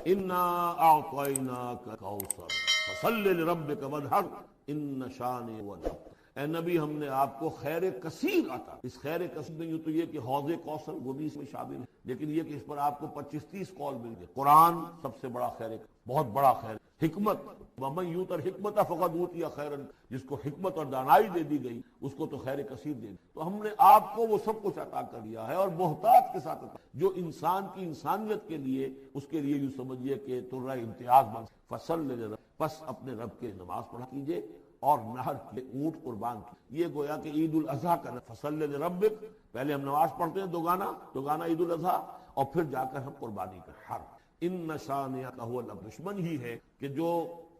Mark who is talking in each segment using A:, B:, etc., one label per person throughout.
A: انا اعطیناک الکوثر فصل لربک وانحر ان شانئک هو الابتر۔ اے نبی ہم نے آپ کو خیر کثیر عطا۔ اس خیر کثیر میں یوں تو یہ کہ حوض کوثر وہ بھی اس میں شامل ہے، لیکن یہ کہ اس پر آپ کو 25-30 قول مل گئے۔ قرآن سب سے بڑا خیر، بہت بڑا خیر۔ حکمت، ومن یؤت الحکمت فقد اوتی خیرا، جس کو حکمت اور دانائی دے دی گئی اس کو تو خیر کثیر دے دی۔ تو ہم نے آپ کو وہ سب کچھ عطا کر دیا ہے، اور محتاج کے ساتھ عطا، جو انسان کی انسانیت کے لیے، اس کے لیے یوں سمجھیے کہ ترہ امتیاز بن۔ فصل لربک، پس اپنے رب کے نماز پڑھا کیجئے اور نہر کے اونٹ قربان کی۔ یہ گویا کہ عید الاضحیٰ کا فصل لربک، پہلے ہم نماز پڑھتے ہیں دوگانا عید الاضحیٰ، اور پھر جا کر ہم قربانی کا حر۔ ان شانئک هو الابتر، دشمن ہی ہے کہ جو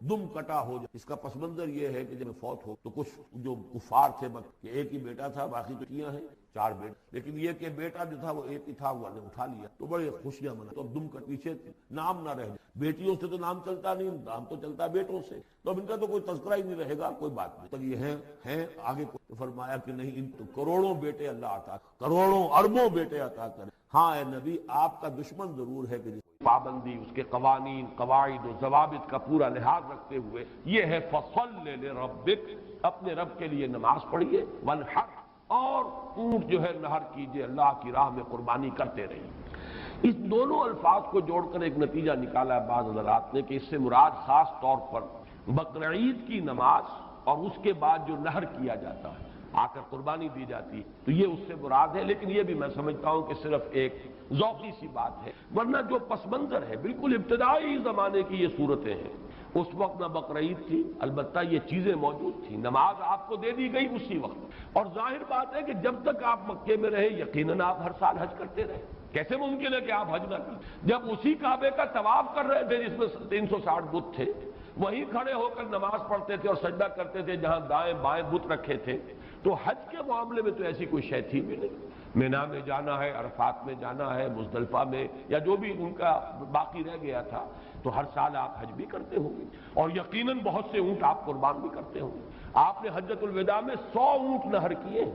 A: دم کٹا ہو جائے۔ اس کا پس منظر یہ ہے کہ جب فوت ہو تو کچھ جو کفار تھے، کہ ایک ہی بیٹا تھا، باقی تو کیا ہیں 4 بیٹے، لیکن یہ کہ بیٹا جو تھا وہ ایک ہی تھا، وہ نے اٹھا لیا تو بڑے خوشیاں منائیں۔ تو اب دم کٹ پیچھے نام نہ رہ جائے، بیٹیوں سے تو نام چلتا نہیں، نام تو چلتا بیٹوں سے، تو اب ان کا تو کوئی تذکرہ ہی نہیں رہے گا، کوئی بات نہیں۔ تو یہ ہیں آگے فرمایا کہ نہیں، ان تو کروڑوں بیٹے اللہ عطا، کروڑوں اربوں بیٹے عطا کرے۔ ہاں اے نبی، آپ کا دشمن ضرور ہے کہ پابندی، اس کے قوانین، قواعد و ضوابط کا پورا لحاظ رکھتے ہوئے یہ ہے فصل لربک، اپنے رب کے لیے نماز پڑھیے، وانحر، اور اونٹ جو ہے نہر کیجئے، اللہ کی راہ میں قربانی کرتے رہیے۔ اس دونوں الفاظ کو جوڑ کر ایک نتیجہ نکالا ہے بعض حضرات نے کہ اس سے مراد خاص طور پر بقرعید کی نماز اور اس کے بعد جو نہر کیا جاتا ہے، آ کر قربانی دی جاتی، تو یہ اس سے مراد ہے۔ لیکن یہ بھی میں سمجھتا ہوں کہ صرف ایک ذوقی سی بات ہے، ورنہ جو پس منظر ہے بالکل ابتدائی زمانے کی یہ صورتیں ہیں۔ اس وقت نہ بقرعید تھی، البتہ یہ چیزیں موجود تھیں، نماز آپ کو دے دی گئی اسی وقت، اور ظاہر بات ہے کہ جب تک آپ مکے میں رہے یقیناً آپ ہر سال حج کرتے رہے۔ کیسے ممکن ہے کہ آپ حج نہ کریں جب اسی کعبے کا طواف کر رہے تھے جس میں 360 بت تھے، وہیں کھڑے ہو کر نماز پڑھتے تھے اور سجدہ کرتے تھے جہاں دائیں بائیں بت رکھے تھے۔ تو حج کے معاملے میں تو ایسی کوئی شے تھی بھی نہیں۔ مینا میں جانا ہے، عرفات میں جانا ہے، مزدلفہ میں، یا جو بھی ان کا باقی رہ گیا تھا، تو ہر سال آپ حج بھی کرتے ہوں گے، اور یقیناً بہت سے اونٹ آپ قربان بھی کرتے ہوں گے۔ آپ نے حجۃ الوداع میں 100 اونٹ نہر کیے،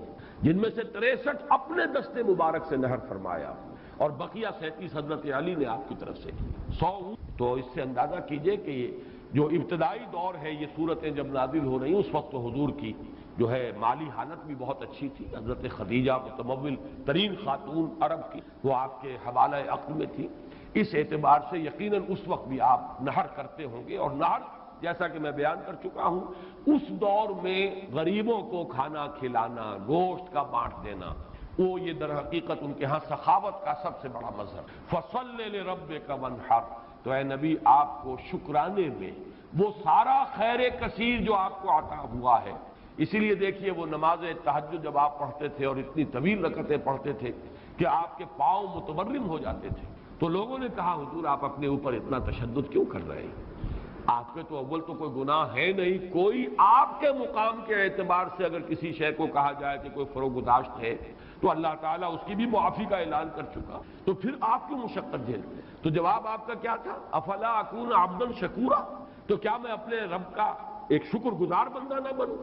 A: جن میں سے 63 اپنے دستے مبارک سے نہر فرمایا، اور بقیہ 37 حضرت علی نے آپ کی طرف سے کی۔ 100 اونٹ، تو اس سے اندازہ کیجئے کہ یہ جو ابتدائی دور ہے، یہ صورتیں جب نازل ہو رہی ہیں، اس وقت تو حضور کی جو ہے مالی حالت بھی بہت اچھی تھی۔ حضرت خدیجہ متمول ترین خاتون عرب کی، وہ آپ کے حوالہ عقد میں تھی، اس اعتبار سے یقیناً اس وقت بھی آپ نہر کرتے ہوں گے۔ اور نہر، جیسا کہ میں بیان کر چکا ہوں، اس دور میں غریبوں کو کھانا کھلانا، گوشت کا بانٹ دینا، وہ یہ در حقیقت ان کے ہاں سخاوت کا سب سے بڑا مظہر۔ فصل لربک وانحر، تو اے نبی آپ کو شکرانے میں وہ سارا خیر کثیر جو آپ کو عطا ہوا ہے، اسی لیے دیکھیے وہ نماز تہجد جب آپ پڑھتے تھے اور اتنی طویل رکعتیں پڑھتے تھے کہ آپ کے پاؤں متورم ہو جاتے تھے، تو لوگوں نے کہا حضور آپ اپنے اوپر اتنا تشدد کیوں کر رہے ہیں؟ آپ کے تو اول تو کوئی گناہ ہے نہیں، کوئی آپ کے مقام کے اعتبار سے اگر کسی شے کو کہا جائے کہ کوئی فروگزاشت ہے تو اللہ تعالیٰ اس کی بھی معافی کا اعلان کر چکا، تو پھر آپ کیوں مشقت جھیلتے ہیں؟ تو جواب آپ کا کیا تھا؟ افلا اکون عبدا شکورا، تو کیا میں اپنے رب کا ایک شکر گزار بندہ نہ بنوں؟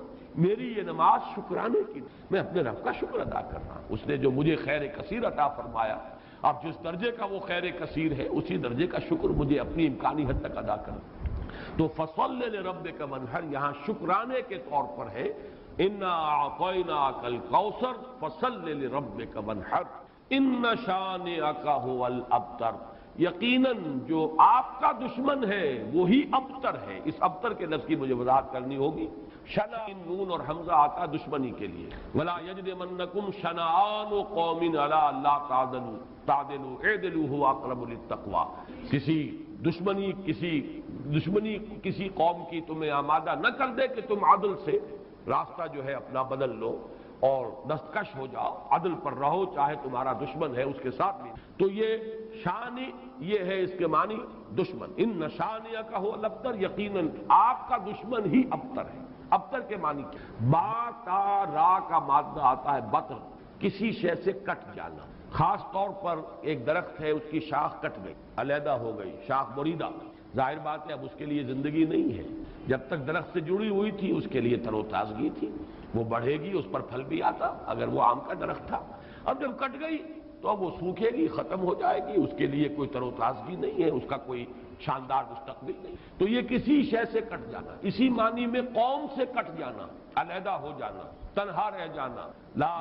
A: میری یہ نماز شکرانے کی، میں اپنے رب کا شکر ادا کر رہا ہوں، اس نے جو مجھے خیر کثیر عطا فرمایا۔ اب جس درجے کا وہ خیر کثیر ہے اسی درجے کا شکر مجھے اپنی امکانی حد تک ادا کرنا۔ تو فصل لربک وانحر یہاں شکرانے کے طور پر ہے، انا اعطیناک الکوثر فصل لربک وانحر ان شانئک هو الابتر، یقیناً جو آپ کا دشمن ہے وہی ابتر ہے۔ اس ابتر کے لفظ کی مجھے وضاحت کرنی ہوگی۔ شنا، نون اور حمزہ آتا دشمنی کے لیے، ولا یجرمنکم شنآن قوم علی الا تعدلوا اعدلوا هو اقرب للتقوی، کسی دشمنی کسی قوم کی تمہیں آمادہ نہ کر دے کہ تم عدل سے راستہ جو ہے اپنا بدل لو اور دستکش ہو جاؤ، عدل پر رہو، چاہے تمہارا دشمن ہے اس کے ساتھ بھی۔ تو یہ شانی، یہ ہے اس کے معنی دشمن، ان شانئک هو الابتر، یقیناً آپ کا دشمن ہی ابتر ہے۔ ابتر کے معنی کیا؟ با تا را کا مادہ آتا ہے بطر، کسی شے سے کٹ جانا۔ خاص طور پر ایک درخت ہے، اس کی شاخ کٹ گئی، علیحدہ ہو گئی، شاخ مریدہ، ظاہر بات ہے اب اس کے لیے زندگی نہیں ہے، جب تک درخت سے جڑی ہوئی تھی اس کے لیے تر و تازگی تھی، وہ بڑھے گی، اس پر پھل بھی آتا اگر وہ آم کا درخت تھا۔ اب جب کٹ گئی تو وہ سوکھے گی، ختم ہو جائے گی، اس کے لیے کوئی تر و تازگی نہیں ہے، اس کا کوئی شاندار مستقبل نہیں۔ تو یہ کسی شے سے کٹ جانا، اسی معنی میں قوم سے کٹ جانا، علیحدہ ہو جانا، تنہا رہ جانا، لا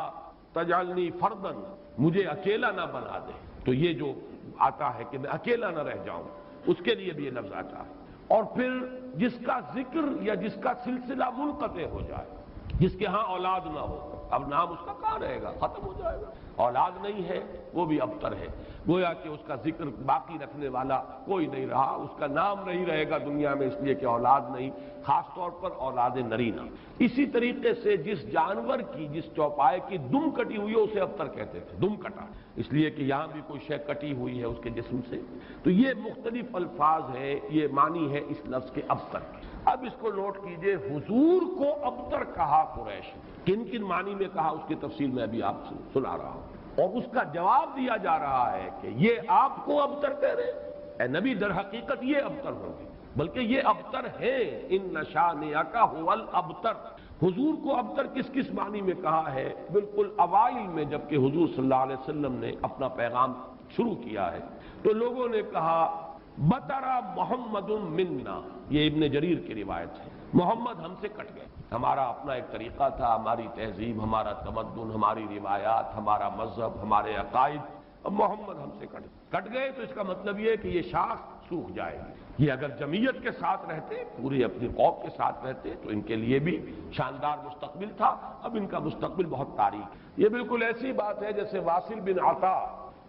A: تجعلنی فردن، مجھے اکیلا نہ بنا دے۔ تو یہ جو آتا ہے کہ میں اکیلا نہ رہ جاؤں، اس کے لیے بھی یہ لفظ آتا ہے۔ اور پھر جس کا ذکر یا جس کا سلسلہ منقطع ہو جائے، جس کے ہاں اولاد نہ ہو، اب نام اس کا کہاں رہے گا، ختم ہو جائے گا۔ اولاد نہیں ہے وہ بھی ابتر ہے، گویا کہ اس کا ذکر باقی رکھنے والا کوئی نہیں رہا، اس کا نام نہیں رہے گا دنیا میں، اس لیے کہ اولاد نہیں، خاص طور پر اولاد نرینہ۔ اسی طریقے سے جس جانور کی، جس چوپائے کی دم کٹی ہوئی ہے اسے ابتر کہتے تھے، دم کٹا، اس لیے کہ یہاں بھی کوئی شے کٹی ہوئی ہے اس کے جسم سے۔ تو یہ مختلف الفاظ ہیں، یہ معنی ہے اس لفظ کے ابتر کے۔ اب اس کو نوٹ کیجئے، حضور کو ابتر کہا قریش، کن کن معنی میں کہا اس کی تفصیل میں ابھی آپ سے سنا رہا ہوں، اور اس کا جواب دیا جا رہا ہے کہ یہ آپ کو ابتر کہہ رہے ہیں، اے نبی در حقیقت یہ ابتر ہوں گے، بلکہ یہ ابتر ہے، ان شانئک ھو الابتر۔ حضور کو ابتر کس کس معنی میں کہا ہے؟ بالکل اوائل میں جبکہ حضور صلی اللہ علیہ وسلم نے اپنا پیغام شروع کیا ہے تو لوگوں نے کہا بطرا محمد منا، یہ ابن جریر کی روایت ہے، محمد ہم سے کٹ گئے، ہمارا اپنا ایک طریقہ تھا، ہماری تہذیب، ہمارا تمدن، ہماری روایات، ہمارا مذہب، ہمارے عقائد، اب محمد ہم سے کٹ گئے۔ تو اس کا مطلب یہ ہے کہ یہ شاخ سوکھ جائے گی۔ یہ اگر جمعیت کے ساتھ رہتے، پوری اپنی قوم کے ساتھ رہتے تو ان کے لیے بھی شاندار مستقبل تھا، اب ان کا مستقبل بہت تاریک ہے۔ یہ بالکل ایسی بات ہے جیسے واصل بن عطا،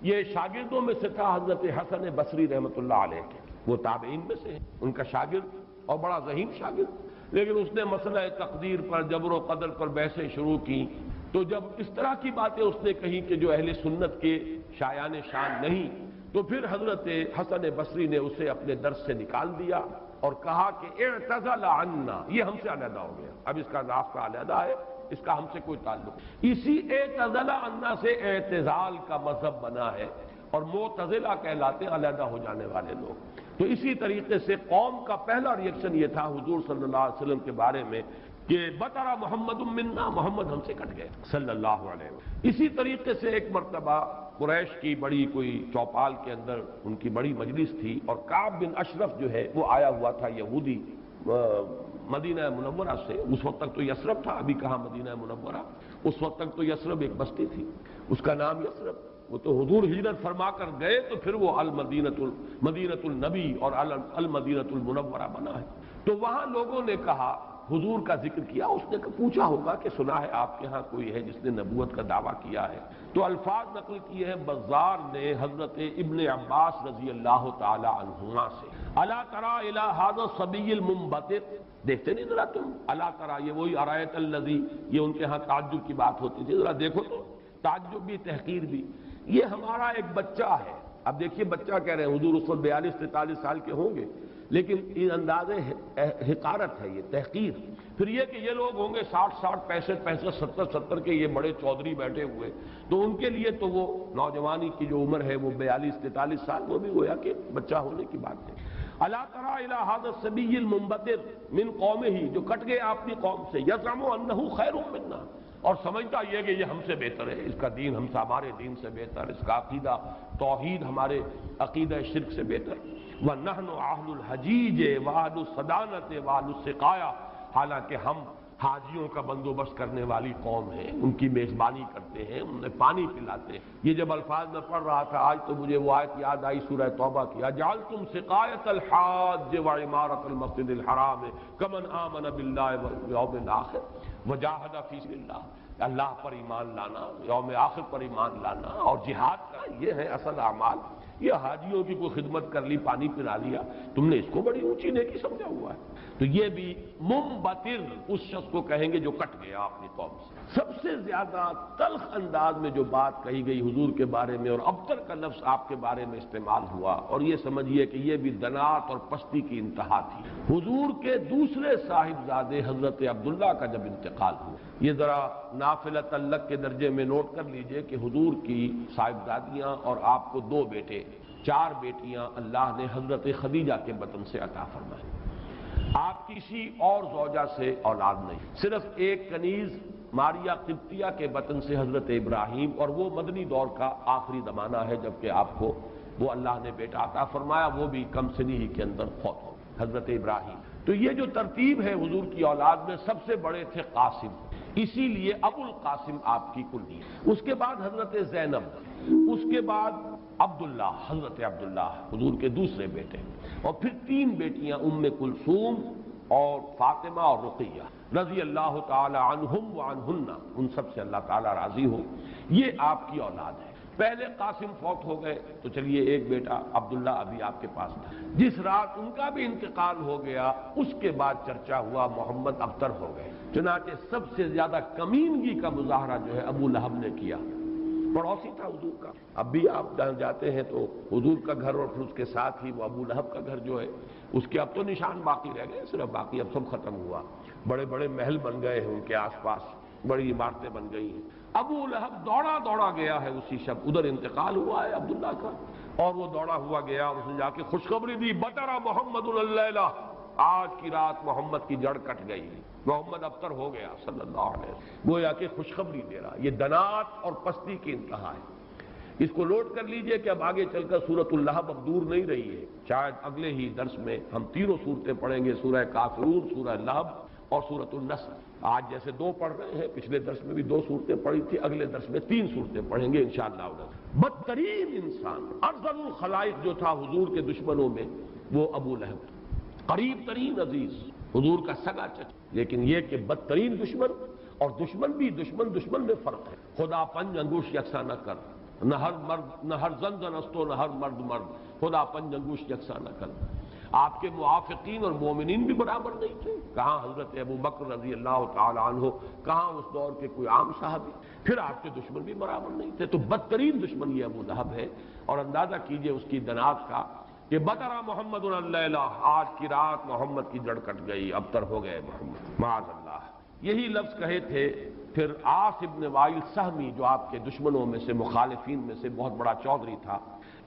A: یہ شاگردوں میں سے تھا حضرت حسن بصری رحمۃ اللہ علیہ کے، وہ تابعین میں سے ہیں، ان کا شاگرد اور بڑا ذہین شاگرد، لیکن اس نے مسئلہ تقدیر پر، جبر و قدر پر بحثیں شروع کی، تو جب اس طرح کی باتیں اس نے کہیں کہ جو اہل سنت کے شایان شان نہیں، تو پھر حضرت حسن بصری نے اسے اپنے درس سے نکال دیا اور کہا کہ اعتزل عنا، یہ ہم سے علیحدہ ہو گیا، اب اس کا راستہ علیحدہ ہے، اس کا ہم سے کوئی تعلق نہیں۔ اسی اعتزل عنا سے اعتزال کا مذہب بنا ہے، اور معتزلہ کہلاتے علیحدہ ہو جانے والے لوگ۔ تو اسی طریقے سے قوم کا پہلا ریئیکشن یہ تھا حضور صلی اللہ علیہ وسلم کے بارے میں کہ بطرا محمد منا، محمد ہم سے کٹ گئے صلی اللہ علیہ وسلم۔ اسی طریقے سے ایک مرتبہ قریش کی بڑی کوئی چوپال کے اندر ان کی بڑی مجلس تھی، اور کعب بن اشرف جو ہے وہ آیا ہوا تھا، یہودی، مدینہ منورہ سے، اس وقت تک تو یثرب تھا، ابھی کہاں مدینہ منورہ، اس وقت تک تو یثرب ایک بستی تھی، اس کا نام یثرب، وہ تو حضور ہجرت فرما کر گئے تو پھر وہ مدینۃ النبی اور المدینۃ المنورہ بنا ہے۔ تو وہاں لوگوں نے کہا، حضور کا ذکر کیا، اس نے پوچھا ہوگا کہ سنا ہے آپ کے ہاں کوئی ہے جس نے نبوت کا دعویٰ کیا ہے، تو الفاظ نقل کیے ہیں بزار نے حضرت ابن عباس رضی اللہ تعالی عنہما سے، الا تری الی ھذا الصبی المنبتر، دیکھتے نہیں ذرا تم، الا تری، یہ وہی ارایت الذی، یہ ان کے ہاں تعجب کی بات ہوتی تھی، ذرا دیکھو تو، تعجب بھی تحقیر بھی، یہ ہمارا ایک بچہ ہے۔ اب دیکھیے بچہ کہہ رہے ہیں، حضور اس وقت 42-43 سال کے ہوں گے، لیکن یہ انداز حقارت ہے، یہ تحقیر۔ پھر یہ کہ یہ لوگ ہوں گے 60 65 70 کے، یہ بڑے چودھری بیٹھے ہوئے، تو ان کے لیے تو وہ نوجوانی کی جو عمر ہے وہ 42-43 سال، وہ بھی گویا کہ بچہ ہونے کی بات ہے۔ الا تری الی ھذا الصبی المنبتر من قومہ، جو کٹ گئے اپنی قوم سے، یزعم انہ خیر منا، اور سمجھتا یہ کہ یہ ہم سے بہتر ہے، اس کا دین ہم سے، ہمارے دین سے بہتر، اس کا عقیدہ توحید ہمارے عقیدہ شرک سے بہتر، وَنَحْنُ أَهْلُ الْحَجِيجِ وَأَهْلُ الصَّدَانَةِ وَأَهْلُ السِّقَایَةِ، حالانکہ ہم حاجیوں کا بندوبست کرنے والی قوم ہے، ان کی میزبانی کرتے ہیں، انہیں پانی پلاتے ہیں۔ یہ جب الفاظ میں پڑھ رہا تھا آج تو مجھے وہ آیت یاد آئی سورہ توبہ کی، اجعلتم سقایۃ الحاج وعمارۃ المسجد الحرام کمن آمن باللہ والیوم الآخر وجاہد فی سبیل اللہ، اللہ پر ایمان لانا، یوم آخر پر ایمان لانا اور جہاد کا، یہ ہے اصل اعمال۔ یہ حاجیوں کی کوئی خدمت کر لی، پانی پلا لیا، تم نے اس کو بڑی اونچی نیکی سمجھا ہوا ہے۔ تو یہ بھی منبتر اس شخص کو کہیں گے جو کٹ گیا اپنی قوم سے۔ سب سے زیادہ تلخ انداز میں جو بات کہی گئی حضور کے بارے میں، اور ابتر کا لفظ آپ کے بارے میں استعمال ہوا، اور یہ سمجھیے کہ یہ بھی دنات اور پستی کی انتہا تھی۔ حضور کے دوسرے صاحبزادے حضرت عبداللہ کا جب انتقال ہوا، یہ ذرا نافلہ تعلق کے درجے میں نوٹ کر لیجئے کہ حضور کی صاحبزادیاں اور آپ کو 2 بیٹے، 4 بیٹیاں اللہ نے حضرت خدیجہ کے بطن سے عطا فرمائی۔ آپ کسی اور زوجہ سے اولاد نہیں، صرف ایک کنیز
B: ماریا قبطیہ کے بطن سے حضرت ابراہیم، اور وہ مدنی دور کا آخری زمانہ ہے جبکہ آپ کو وہ اللہ نے بیٹا عطا فرمایا، وہ بھی کم سنی ہی کے اندر فوت ہو حضرت ابراہیم۔ تو یہ جو ترتیب ہے حضور کی اولاد میں، سب سے بڑے تھے قاسم، اسی لیے ابو القاسم آپ کی کنیت۔ اس کے بعد حضرت زینب، اس کے بعد عبداللہ، حضرت عبداللہ حضور کے دوسرے بیٹے، اور پھر 3 بیٹیاں ام کلثوم اور فاطمہ اور رقیہ رضی اللہ تعالی عنہم وعنہن، ان سب سے اللہ تعالی راضی ہو۔ یہ آپ کی اولاد ہے۔ پہلے قاسم فوت ہو گئے تو چلیے ایک بیٹا عبداللہ ابھی آپ کے پاس تھا، جس رات ان کا بھی انتقال ہو گیا اس کے بعد چرچا ہوا محمد ابتر ہو گئے۔ چنانچہ سب سے زیادہ کمینگی کا مظاہرہ جو ہے ابو لہب نے کیا، پڑوسی تھا حضور کا۔ اب بھی آپ جہاں جاتے ہیں تو حضور کا گھر اور پھر اس کے ساتھ ہی وہ ابو لہب کا گھر جو ہے، اس کے اب تو نشان باقی رہ گئے، صرف باقی اب سب ختم ہوا، بڑے بڑے محل بن گئے ہیں ان کے آس پاس، بڑی عمارتیں بن گئی ہیں۔ ابو لہب دوڑا گیا ہے اسی شب، ادھر انتقال ہوا ہے عبداللہ کا، اور وہ دوڑا ہوا گیا، اس نے جا کے خوشخبری دی، بطر محمد اللیلہ، آج کی رات محمد کی جڑ کٹ گئی، محمد ابتر ہو گیا صلی اللہ علیہ وسلم۔ گویا کہ خوشخبری دے رہا۔ یہ دنات اور پستی کی انتہا ہے۔ اس کو نوٹ کر لیجئے کہ اب آگے چل کر سورۃ اللہب اب دور نہیں رہی ہے، شاید اگلے ہی درس میں ہم تینوں صورتیں پڑھیں گے، سورہ کافرون، سورہ لہب اور سورۃ النصر۔ آج جیسے 2 پڑھ رہے ہیں، پچھلے درس میں بھی 2 صورتیں پڑھی تھی، اگلے درس میں 3 صورتیں پڑھیں گے انشاءاللہ۔ بدترین انسان، ارذل الخلائق جو تھا حضور کے دشمنوں میں، وہ ابو لہب، قریب ترین عزیز، حضور کا سگا چچا، لیکن یہ کہ بدترین دشمن، اور دشمن بھی دشمن میں فرق ہے۔ خدا پنج انگوش یکساں نہ کر، نہ ہر مرد نہ ہر زن زن استو نہ ہر مرد مرد، خدا پنج انگوش یکساں نہ کر۔ آپ کے موافقین اور مومنین بھی برابر نہیں تھے، کہاں حضرت ابو بکر رضی اللہ تعالی عنہ، کہاں اس دور کے کوئی عام صحابی، پھر آپ کے دشمن بھی برابر نہیں تھے۔ تو بدترین دشمن یہ ابو لہب ہے، اور اندازہ کیجئے اس کی دنات کا کہ بطر محمد اللیلہ، آج کی رات محمد کی جڑ کٹ گئی، ابتر ہو گئے محمد، معاذ اللہ۔ یہی لفظ کہے تھے پھر عاص ابن وائل سہمی، جو آپ کے دشمنوں میں سے، مخالفین میں سے بہت بڑا چودھری تھا،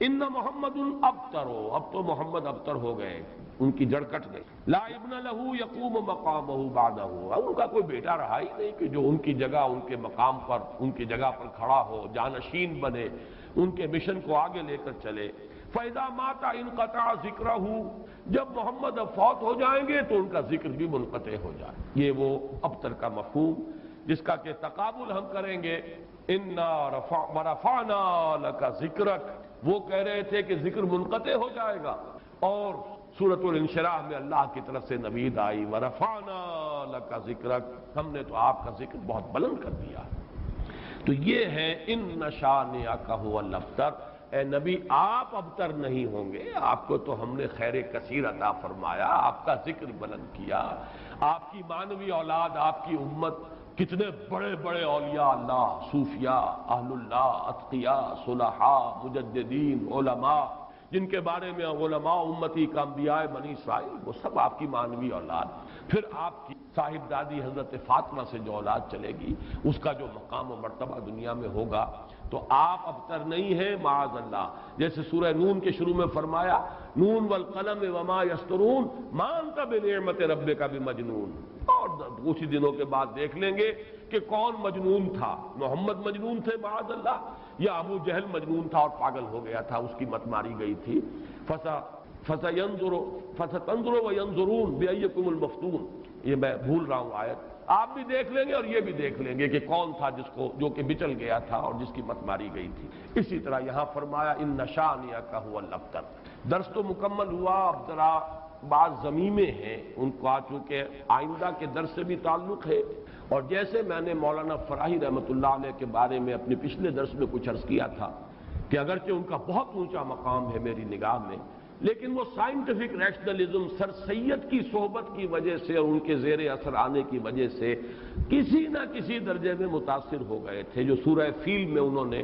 B: ان محمد ابتر، اب تو محمد ابتر ہو گئے، ان کی جڑ کٹ گئی۔ لا ابن لہو یقوم مقامہ بعدہ، ان کا کوئی بیٹا رہا ہی نہیں کہ جو ان کی جگہ، ان کے مقام پر، ان کی جگہ پر کھڑا ہو، جانشین بنے، ان کے مشن کو آگے لے کر چلے۔ فَإِذَا مَاتَ انقطع ذِكْرَهُ، جب محمد اب فوت ہو جائیں گے تو ان کا ذکر بھی منقطع ہو جائے۔ یہ وہ ابتر کا مفہوم جس کا کہ تقابل ہم کریں گے، اِنَّا وَرَفَعْنَا لَكَ ذِكْرَكَ، وہ کہہ رہے تھے کہ ذکر منقطع ہو جائے گا، اور سورۃ الانشراح میں اللہ کی طرف سے نوید آئی، وَرَفَعْنَا لَكَ ذِكْرَكَ، ہم نے تو آپ کا ذکر بہت بلند کر دیا۔ تو یہ ہے اِنَّ شَانِئَكَ هُوَ الْأَبْتَرُ، اے نبی آپ ابتر نہیں ہوں گے، آپ کو تو ہم نے خیر کثیر عطا فرمایا، آپ کا ذکر بلند کیا، آپ کی مانوی اولاد، آپ کی امت، کتنے بڑے بڑے اولیاء اللہ، صوفیاء، اہل اللہ، اتقیاء، صلحاء، مجددین، علماء، جن کے بارے میں علماء امتی کا انبیاء بنی اسرائیل، وہ سب آپ کی مانوی اولاد۔ پھر آپ کی صاحب دادی حضرت فاطمہ سے جو اولاد چلے گی، اس کا جو مقام و مرتبہ دنیا میں ہوگا، تو آپ ابتر نہیں ہیں معاذ اللہ۔ جیسے سورہ نون کے شروع میں فرمایا، نون والقلم وما یسطرون ما انت بنعمت ربک بمجنون، اور کچھ دنوں کے بعد دیکھ لیں گے کہ کون مجنون تھا، محمد مجنون تھے معاذ اللہ، یا ابو جہل مجنون تھا اور پاگل ہو گیا تھا، اس کی مت ماری گئی تھی۔ فَسَتَنظُرُ وَيَنظُرُونَ بِأَيِّكُمُ الْمَفْتُونُ، یہ میں بھول رہا ہوں آیت، آپ بھی دیکھ لیں گے اور یہ بھی دیکھ لیں گے کہ کون تھا جو کہ بچل گیا تھا اور جس کی مت ماری گئی تھی۔ اسی طرح یہاں فرمایا اِنَّ شَانِئَكَ هُوَ الْأَبْتَرُ۔ درس تو مکمل ہوا، اب ذرا بعض ضمیمیں ہیں، ان کا چونکہ آئندہ کے درس سے بھی تعلق ہے، اور جیسے میں نے مولانا فراہی رحمۃ اللہ علیہ کے بارے میں اپنے پچھلے درس میں کچھ عرض کیا تھا کہ اگرچہ ان کا بہت اونچا مقام ہے میری نگاہ میں، لیکن وہ سائنٹیفک ریشنلزم، سر سید کی صحبت کی وجہ سے اور ان کے زیر اثر آنے کی وجہ سے کسی نہ کسی درجے میں متاثر ہو گئے تھے، جو سورہ فیل میں انہوں نے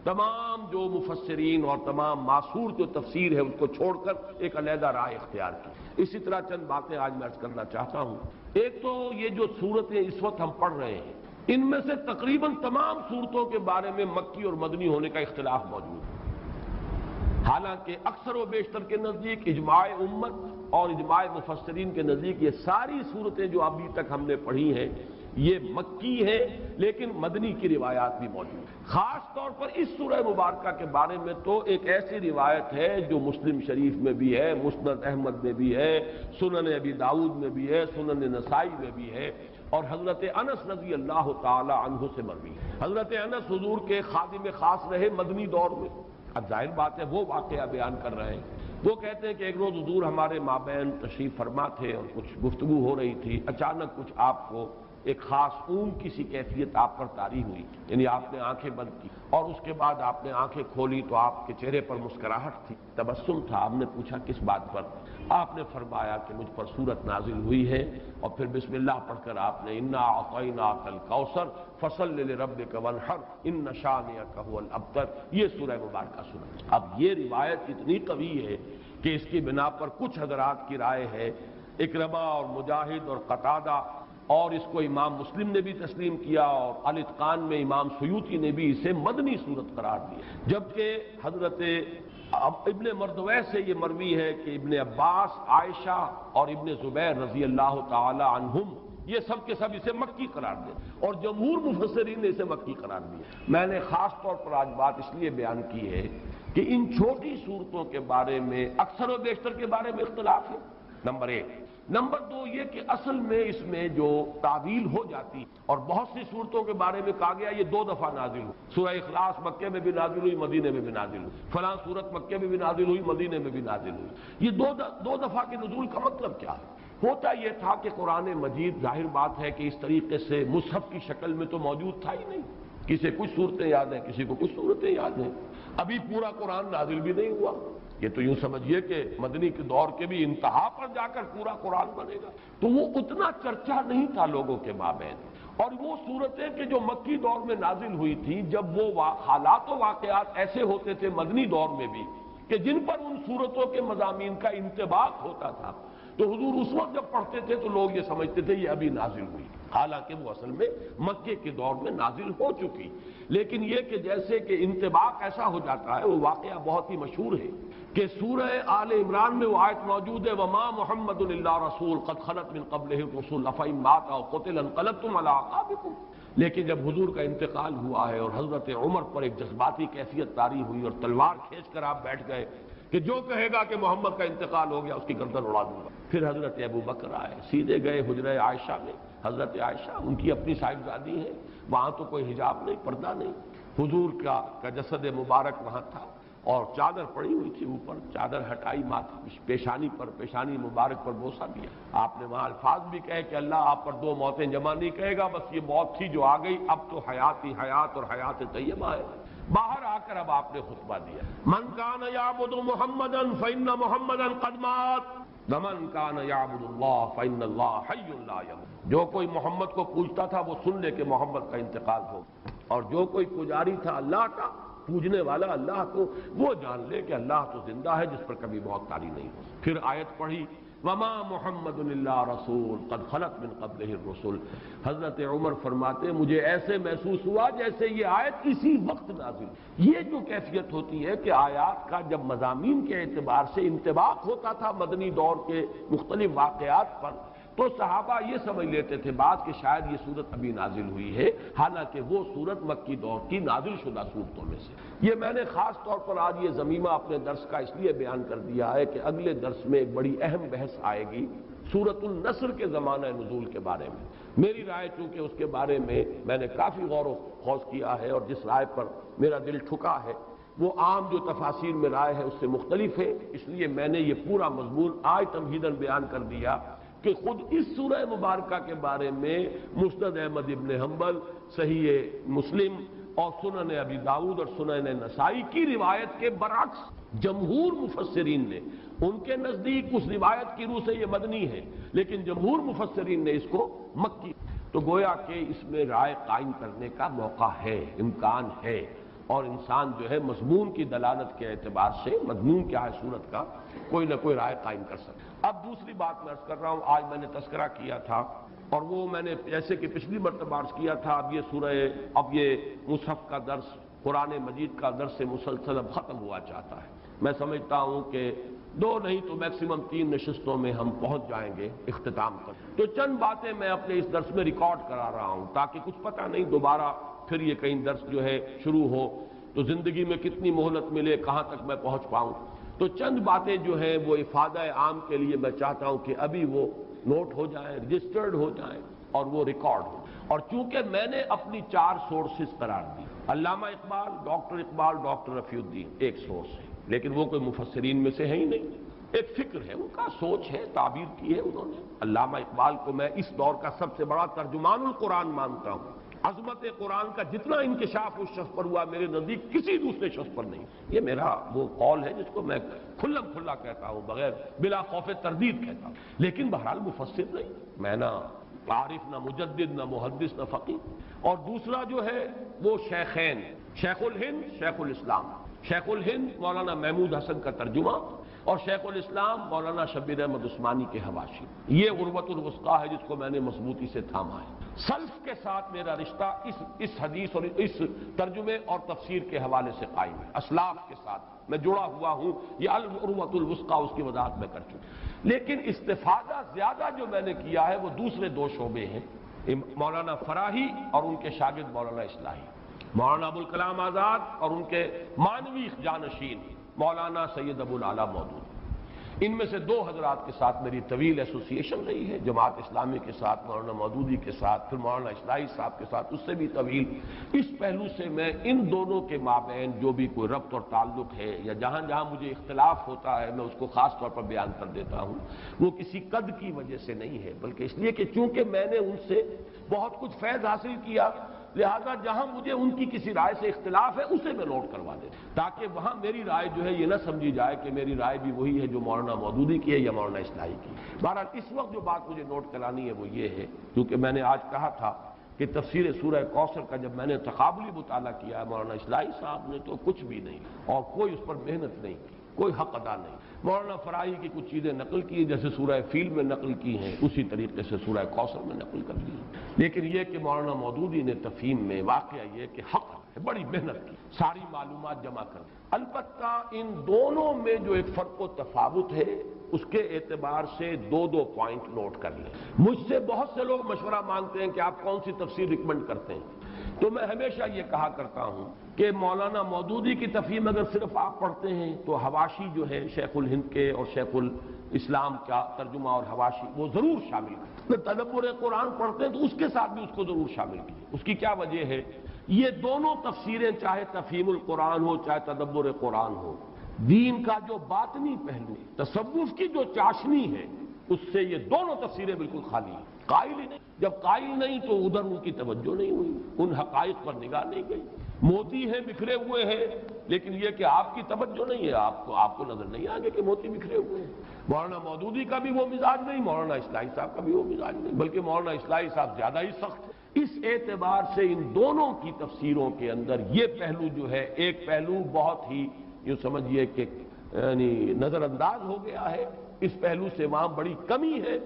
B: تمام جو مفسرین اور تمام معصور جو تفسیر ہے اس کو چھوڑ کر ایک علیحدہ رائے اختیار کی۔ اسی طرح چند باتیں آج میں عرض کرنا چاہتا ہوں۔ ایک تو یہ جو صورتیں اس وقت ہم پڑھ رہے ہیں، ان میں سے تقریباً تمام صورتوں کے بارے میں مکی اور مدنی ہونے کا اختلاف موجود ہے۔ حالانکہ اکثر و بیشتر کے نزدیک اجماع امت اور اجماع مفسرین کے نزدیک یہ ساری صورتیں جو ابھی تک ہم نے پڑھی ہیں یہ مکی ہیں، لیکن مدنی کی روایات بھی موجود ہیں۔ خاص طور پر اس سورہ مبارکہ کے بارے میں تو ایک ایسی روایت ہے جو مسلم شریف میں بھی ہے، مسند احمد میں بھی ہے، سنن ابی داؤد میں بھی ہے، سنن نسائی میں بھی ہے، اور حضرت انس رضی اللہ تعالی عنہ سے مروی ہے۔ حضرت انس حضور کے خادم خاص رہے مدنی دور میں۔ اب ظاہر بات ہے وہ واقعہ بیان کر رہے ہیں۔ وہ کہتے ہیں کہ ایک روز حضور ہمارے مابین تشریف فرما تھے اور کچھ گفتگو ہو رہی تھی، اچانک کچھ آپ کو ایک خاص اون کی سی کیفیت آپ پر طاری ہوئی، یعنی آپ نے آنکھیں بند کی اور اس کے بعد آپ نے آنکھیں کھولی تو آپ کے چہرے پر مسکراہٹ تھی، تبسم تھا۔ ہم نے پوچھا کس بات پر؟ آپ نے فرمایا کہ مجھ پر سورت نازل ہوئی ہے، اور پھر بسم اللہ پڑھ کر آپ نے انا اعطیناک الکوثر فصل لربک وانحر ان شانئک ھو الابتر یہ سورہ مبارکہ سنا۔ اب یہ روایت اتنی قوی ہے کہ اس کی بنا پر کچھ حضرات کی رائے ہے، اکرمہ اور مجاہد اور قتادہ، اور اس کو امام مسلم نے بھی تسلیم کیا، اور الاتقان میں امام سیوطی نے بھی اسے مدنی صورت قرار دیا، جبکہ حضرت ابن مردویہ سے یہ مروی ہے کہ ابن عباس، عائشہ اور ابن زبیر رضی اللہ تعالی عنہم یہ سب کے سب اسے مکی قرار دیں، اور جمہور مفسرین نے اسے مکی قرار دیا۔ میں نے خاص طور پر آج بات اس لیے بیان کی ہے کہ ان چھوٹی صورتوں کے بارے میں اکثر و بیشتر کے بارے میں اختلاف ہے، نمبر ایک۔ نمبر دو یہ کہ اصل میں اس میں جو تعویل ہو جاتی، اور بہت سی صورتوں کے بارے میں کہا گیا یہ 2 دفعہ نازل ہوئی، سورہ اخلاص مکے میں بھی نازل ہوئی، مدینے میں بھی نازل ہوئی، فلاں صورت مکے میں بھی نازل ہوئی، مدینے میں بھی نازل ہوئی۔ یہ دو دفعہ کے نزول کا مطلب کیا ہے؟ ہوتا یہ تھا کہ قرآن مجید ظاہر بات ہے کہ اس طریقے سے مصحف کی شکل میں تو موجود تھا ہی نہیں، کسی کچھ صورتیں یاد ہیں، کسی کو کچھ صورتیں یاد ہیں، ابھی پورا قرآن نازل بھی نہیں ہوا۔ یہ تو یوں سمجھیے کہ مدنی کے دور کے بھی انتہا پر جا کر پورا قرآن بنے گا، تو وہ اتنا چرچا نہیں تھا لوگوں کے مابین۔ اور وہ صورتیں کہ جو مکی دور میں نازل ہوئی تھی، جب وہ حالات و واقعات ایسے ہوتے تھے مدنی دور میں بھی کہ جن پر ان صورتوں کے مضامین کا انطباق ہوتا تھا، تو حضور اس وقت جب پڑھتے تھے تو لوگ یہ سمجھتے تھے یہ ابھی نازل ہوئی، حالانکہ وہ اصل میں مکے کے دور میں نازل ہو چکی۔ لیکن یہ کہ جیسے کہ انطباق ایسا ہو جاتا ہے، وہ واقعہ بہت ہی مشہور ہے کہ سورہ آل عمران میں وہ آیت موجود ہے وما محمد الا رسول قد خلت من قبلہ الرسل افإن مات او قتل انقلبتم علی اعقابکم۔ لیکن جب حضور کا انتقال ہوا ہے اور حضرت عمر پر ایک جذباتی کیفیت طاری ہوئی اور تلوار کھینچ کر آپ بیٹھ گئے کہ جو کہے گا کہ محمد کا انتقال ہو گیا اس کی گردن اڑا دوں گا، پھر حضرت ابو بکر آئے، سیدھے گئے حجرہ عائشہ میں۔ حضرت عائشہ ان کی اپنی صاحبزادی ہیں، وہاں تو کوئی حجاب نہیں، پردہ نہیں، حضور کا جسد مبارک وہاں تھا اور چادر پڑی ہوئی تھی اوپر، چادر ہٹائی ماتھے پیشانی پر، پیشانی مبارک پر بوسہ دیا۔ آپ نے وہاں الفاظ بھی کہے کہ اللہ آپ پر 2 موتیں جمع نہیں کہے گا، بس یہ موت تھی جو آ گئی، اب تو حیات ہی حیات اور حیات طیبہ ہے۔ باہر آ کر اب آپ نے خطبہ دیا، من کان یعبد محمدا فإن محمدا قد مات ومن کان یعبد اللہ فإن اللہ حی لا یموت۔ جو کوئی محمد کو پوجتا تھا وہ سن لے کہ محمد کا انتقال ہو، اور جو کوئی پجاری تھا اللہ کا، پوجنے والا اللہ کو، وہ جان لے کہ اللہ تو زندہ ہے جس پر کبھی موت طاری نہیں ہو۔ پھر آیت پڑھی وما محمد الا رسول قد خلت من قبلہ الرسل۔ حضرت عمر فرماتے مجھے ایسے محسوس ہوا جیسے یہ آیت اسی وقت نازل۔ یہ جو کیفیت ہوتی ہے کہ آیات کا جب مضامین کے اعتبار سے انطباق ہوتا تھا مدنی دور کے مختلف واقعات پر، تو صحابہ یہ سمجھ لیتے تھے بات کہ شاید یہ صورت ابھی نازل ہوئی ہے، حالانکہ وہ صورت مکی دور کی نازل شدہ صورتوں میں سے۔ یہ میں نے خاص طور پر آج یہ ضمیمہ اپنے درس کا اس لیے بیان کر دیا ہے کہ اگلے درس میں ایک بڑی اہم بحث آئے گی سورۃ النصر کے زمانہ نزول کے بارے میں۔ میری رائے چونکہ اس کے بارے میں نے کافی غور و خوض کیا ہے، اور جس رائے پر میرا دل ٹھکا ہے وہ عام جو تفاسیر میں رائے ہے اس سے مختلف ہے، اس لیے میں نے یہ پورا مضمون آج تمہیداً بیان کر دیا کہ خود اس سورہ مبارکہ کے بارے میں مسند احمد ابن حنبل، صحیح مسلم اور سنن ابی داؤد اور سنن نسائی کی روایت کے برعکس جمہور مفسرین نے، ان کے نزدیک اس روایت کی روح سے یہ مدنی ہے، لیکن جمہور مفسرین نے اس کو مکی، تو گویا کہ اس میں رائے قائم کرنے کا موقع ہے، امکان ہے، اور انسان جو ہے مضمون کی دلالت کے اعتبار سے مضمون کیا ہے صورت کا کوئی نہ کوئی رائے قائم کر سکتا۔ اب دوسری بات میں عرض کر رہا ہوں، آج میں نے تذکرہ کیا تھا اور وہ میں نے جیسے کہ پچھلی مرتبہ عرض کیا تھا، اب یہ مصحف کا درس، قرآن مجید کا درس مسلسل اب ختم ہوا چاہتا ہے، میں سمجھتا ہوں کہ 2 نہیں تو میکسیمم 3 نشستوں میں ہم پہنچ جائیں گے اختتام تک. تو چند باتیں میں اپنے اس درس میں ریکارڈ کرا رہا ہوں تاکہ کچھ پتہ نہیں دوبارہ پھر یہ کہیں درس جو ہے شروع ہو تو زندگی میں کتنی مہلت ملے، کہاں تک میں پہنچ پاؤں. تو چند باتیں جو ہیں وہ افادہ عام کے لیے میں چاہتا ہوں کہ ابھی وہ نوٹ ہو جائیں، رجسٹرڈ ہو جائیں اور وہ ریکارڈ ہو. اور چونکہ میں نے اپنی 4 سورسز قرار دی، علامہ اقبال، ڈاکٹر رفیع الدین ایک سورس ہے، لیکن وہ کوئی مفسرین میں سے ہے ہی نہیں، ایک فکر ہے ان کا، سوچ ہے، تعبیر کی ہے انہوں نے. علامہ اقبال کو میں اس دور کا سب سے بڑا ترجمان القرآن مانتا ہوں. عظمت قرآن کا جتنا انکشاف اس شخص پر ہوا میرے نزدیک کسی دوسرے شخص پر نہیں. یہ میرا وہ قول ہے جس کو میں کھلم کھلا کہتا ہوں، بغیر بلا خوف تردید کہتا ہوں. لیکن بہرحال مفسر نہیں، میں نہ عارف، نہ مجدد، نہ محدث، نہ فقیہ. اور دوسرا جو ہے وہ شیخین، شیخ الہند، شیخ الاسلام. شیخ الہند مولانا محمود حسن کا ترجمہ اور شیخ الاسلام مولانا شبیر احمد عثمانی کے حواشی. یہ عروۃ الوثقیٰ ہے جس کو میں نے مضبوطی سے تھاما ہے. سلف کے ساتھ میرا رشتہ اس حدیث اور اس ترجمے اور تفسیر کے حوالے سے قائم ہے. اسلاف کے ساتھ میں جڑا ہوا ہوں، یہ عروۃ الوثقیٰ اس کی وضاحت میں کر چکا. لیکن استفادہ زیادہ جو میں نے کیا ہے وہ دوسرے 2 شعبے ہیں، مولانا فراہی اور ان کے شاگرد مولانا اصلاحی، مولانا ابوالکلام آزاد اور ان کے مانوی جانشین مولانا سید ابو العلا مودودی. ان میں سے 2 حضرات کے ساتھ میری طویل ایسوسیشن رہی ہے، جماعت اسلامی کے ساتھ مولانا مودودی کے ساتھ، پھر مولانا اصلاحی صاحب کے ساتھ اس سے بھی طویل. اس پہلو سے میں ان دونوں کے مابین جو بھی کوئی ربط اور تعلق ہے یا جہاں جہاں مجھے اختلاف ہوتا ہے میں اس کو خاص طور پر بیان کر دیتا ہوں. وہ کسی قد کی وجہ سے نہیں ہے، بلکہ اس لیے کہ چونکہ میں نے ان سے بہت کچھ فیض حاصل کیا، لہذا جہاں مجھے ان کی کسی رائے سے اختلاف ہے اسے میں نوٹ کروا دیتا تاکہ وہاں میری رائے جو ہے یہ نہ سمجھی جائے کہ میری رائے بھی وہی ہے جو مولانا مودودی کی ہے یا مولانا اصلاحی کی. بہرحال اس وقت جو بات مجھے نوٹ کرانی ہے وہ یہ ہے، کیونکہ میں نے آج کہا تھا کہ تفسیر سورہ کوثر کا جب میں نے تقابلی مطالعہ کیا ہے مولانا اصلاحی صاحب نے تو کچھ بھی نہیں اور کوئی اس پر محنت نہیں کی، کوئی حق ادا نہیں. مولانا فراہی کی کچھ چیزیں نقل کی جیسے سورہ فیل میں نقل کی ہیں، اسی طریقے سے سورہ کوثر میں نقل کر دی. لیکن یہ کہ مولانا مودودی نے تفہیم میں واقعہ یہ کہ حق ہے، بڑی محنت کی، ساری معلومات جمع کر دی. البتہ ان دونوں میں جو ایک فرق و تفاوت ہے اس کے اعتبار سے 2 پوائنٹ نوٹ کر لیں. مجھ سے بہت سے لوگ مشورہ مانگتے ہیں کہ آپ کون سی تفسیر ریکمنڈ کرتے ہیں، تو میں ہمیشہ یہ کہا کرتا ہوں کہ مولانا مودودی کی تفہیم اگر صرف آپ پڑھتے ہیں تو حواشی جو ہے شیخ الہند کے اور شیخ الاسلام کا ترجمہ اور حواشی وہ ضرور شامل کریں. تدبر قرآن پڑھتے ہیں تو اس کے ساتھ بھی اس کو ضرور شامل کیجیے. اس کی کیا وجہ ہے؟ یہ دونوں تفسیریں چاہے تفہیم القرآن ہو چاہے تدبر قرآن ہو، دین کا جو باطنی پہلو، تصوف کی جو چاشنی ہے، اس سے یہ دونوں تفسیریں بالکل خالی ہیں. قائل ہی نہیں. جب قائل نہیں تو ادھر ان کی توجہ نہیں ہوئی، ان حقائق پر نگاہ نہیں گئی. موتی ہیں، بکھرے ہوئے ہیں، لیکن یہ کہ آپ کی توجہ نہیں ہے، آپ کو نظر نہیں آگے کہ موتی بکھرے ہوئے ہیں. مولانا مودودی کا بھی وہ مزاج نہیں، مولانا اصلاحی صاحب کا بھی وہ مزاج نہیں، بلکہ مولانا اصلاحی صاحب زیادہ ہی سخت ہے. اس اعتبار سے ان دونوں کی تفسیروں کے اندر یہ پہلو جو ہے، ایک پہلو بہت ہی یوں سمجھیے کہ یعنی نظر انداز ہو گیا ہے. اس پہلو سے وہاں بڑی کمی ہے.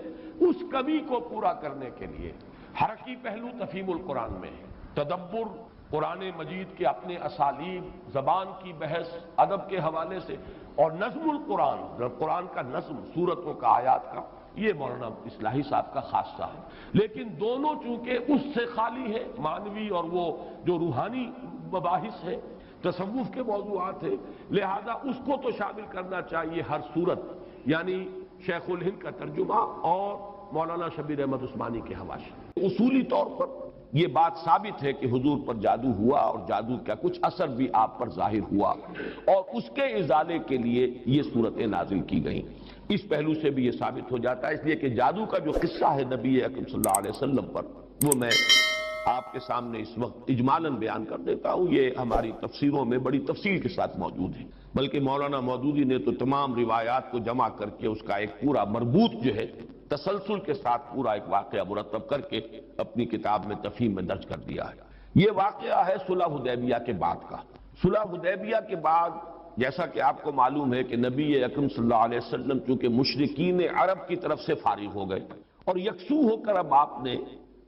B: اس کمی کو پورا کرنے کے لیے حرکی پہلو تفہیم القرآن میں ہے، تدبر قرآن مجید کے اپنے اسالیب، زبان کی بحث، ادب کے حوالے سے، اور نظم القرآن، قرآن کا نظم، سورتوں کا، آیات کا، یہ مولانا اصلاحی صاحب کا خاصہ ہے. لیکن دونوں چونکہ اس سے خالی ہے، مانوی اور وہ جو روحانی مباحث ہے، تصوف کے موضوعات ہیں، لہذا اس کو تو شامل کرنا چاہیے ہر صورت. یعنی شیخ الہند کا ترجمہ اور مولانا شبیر احمد عثمانی کے حواشی. اصولی طور پر یہ بات ثابت ہے کہ حضور پر جادو ہوا اور جادو کا کچھ اثر بھی آپ پر ظاہر ہوا اور اس کے ازالے کے لیے یہ صورتیں نازل کی گئیں. اس پہلو سے بھی یہ ثابت ہو جاتا ہے، اس لیے کہ جادو کا جو قصہ ہے نبی اکرم صلی اللہ علیہ وسلم پر وہ میں آپ کے سامنے اس وقت اجمالاً بیان کر دیتا ہوں. یہ ہماری تفسیروں میں بڑی تفصیل کے ساتھ موجود ہے، بلکہ مولانا مودودی نے تو تمام روایات کو جمع کر کے اس کا ایک پورا مربوط جو ہے تسلسل کے ساتھ پورا ایک واقعہ مرتب کر کے اپنی کتاب میں تفہیم میں درج کر دیا ہے. یہ واقعہ ہے صلح حدیبیہ کے بعد کا. صلح حدیبیہ کے بعد جیسا کہ آپ کو معلوم ہے کہ نبی اکرم صلی اللہ علیہ وسلم چونکہ مشرکین عرب کی طرف سے فارغ ہو گئے اور یکسو ہو کر اب آپ نے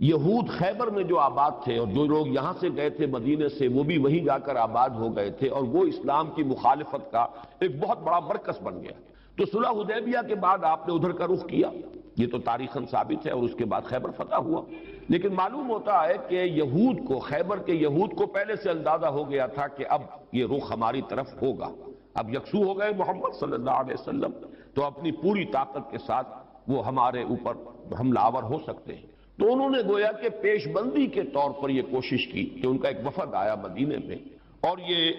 B: یہود خیبر میں جو آباد تھے اور جو لوگ یہاں سے گئے تھے مدینے سے وہ بھی وہیں جا کر آباد ہو گئے تھے، اور وہ اسلام کی مخالفت کا ایک بہت بڑا مرکز بن گیا۔ تو صلح حدیبیہ کے بعد آپ نے ادھر کا رخ کیا، یہ تو تاریخاً ثابت ہے، اور اس کے بعد خیبر فتح ہوا۔ لیکن معلوم ہوتا ہے کہ یہود کو، خیبر کے یہود کو پہلے سے اندازہ ہو گیا تھا کہ اب یہ رخ ہماری طرف ہوگا، اب یکسو ہو گئے محمد صلی اللہ علیہ وسلم، تو اپنی پوری طاقت کے ساتھ وہ ہمارے اوپر حملہ آور ہو سکتے ہیں۔ تو انہوں نے گویا کہ پیش بندی کے طور پر یہ کوشش کی کہ ان کا ایک وفد آیا مدینے میں، اور یہ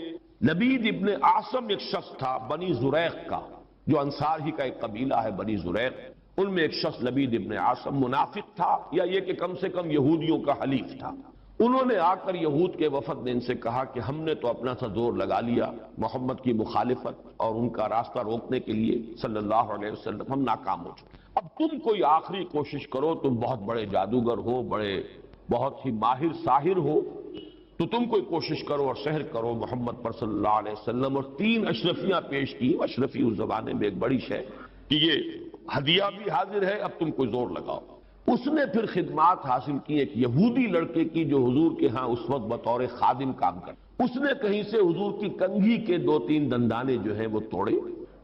B: لبید ابن عاصم ایک شخص تھا بنی زریق کا، جو انصار ہی کا ایک قبیلہ ہے بنی زریق، ان میں ایک شخص لبید ابن عاصم منافق تھا، یا یہ کہ کم سے کم یہودیوں کا حلیف تھا۔ انہوں نے آ کر یہود کے وفد نے ان سے کہا کہ ہم نے تو اپنا سا زور لگا لیا محمد کی مخالفت اور ان کا راستہ روکنے کے لیے صلی اللہ علیہ وسلم، ہم ناکام ہو چکے، اب تم کوئی آخری کوشش کرو، تم بہت بڑے جادوگر ہو، بہت ہی ماہر ساحر ہو، تو تم کوئی کوشش کرو اور سحر کرو محمد پر صلی اللہ علیہ وسلم۔ اور 3 اشرفیاں پیش کی، اشرفی اس زمانے میں ایک بڑی شے کہ یہ ہدیہ بھی حاضر ہے، اب تم کوئی زور لگاؤ۔ اس نے پھر خدمات حاصل کی ایک یہودی لڑکے کی جو حضور کے ہاں اس وقت بطور خادم کام کرتا، اس نے کہیں سے حضور کی کنگھی کے 2-3 دندانے جو ہیں وہ توڑے،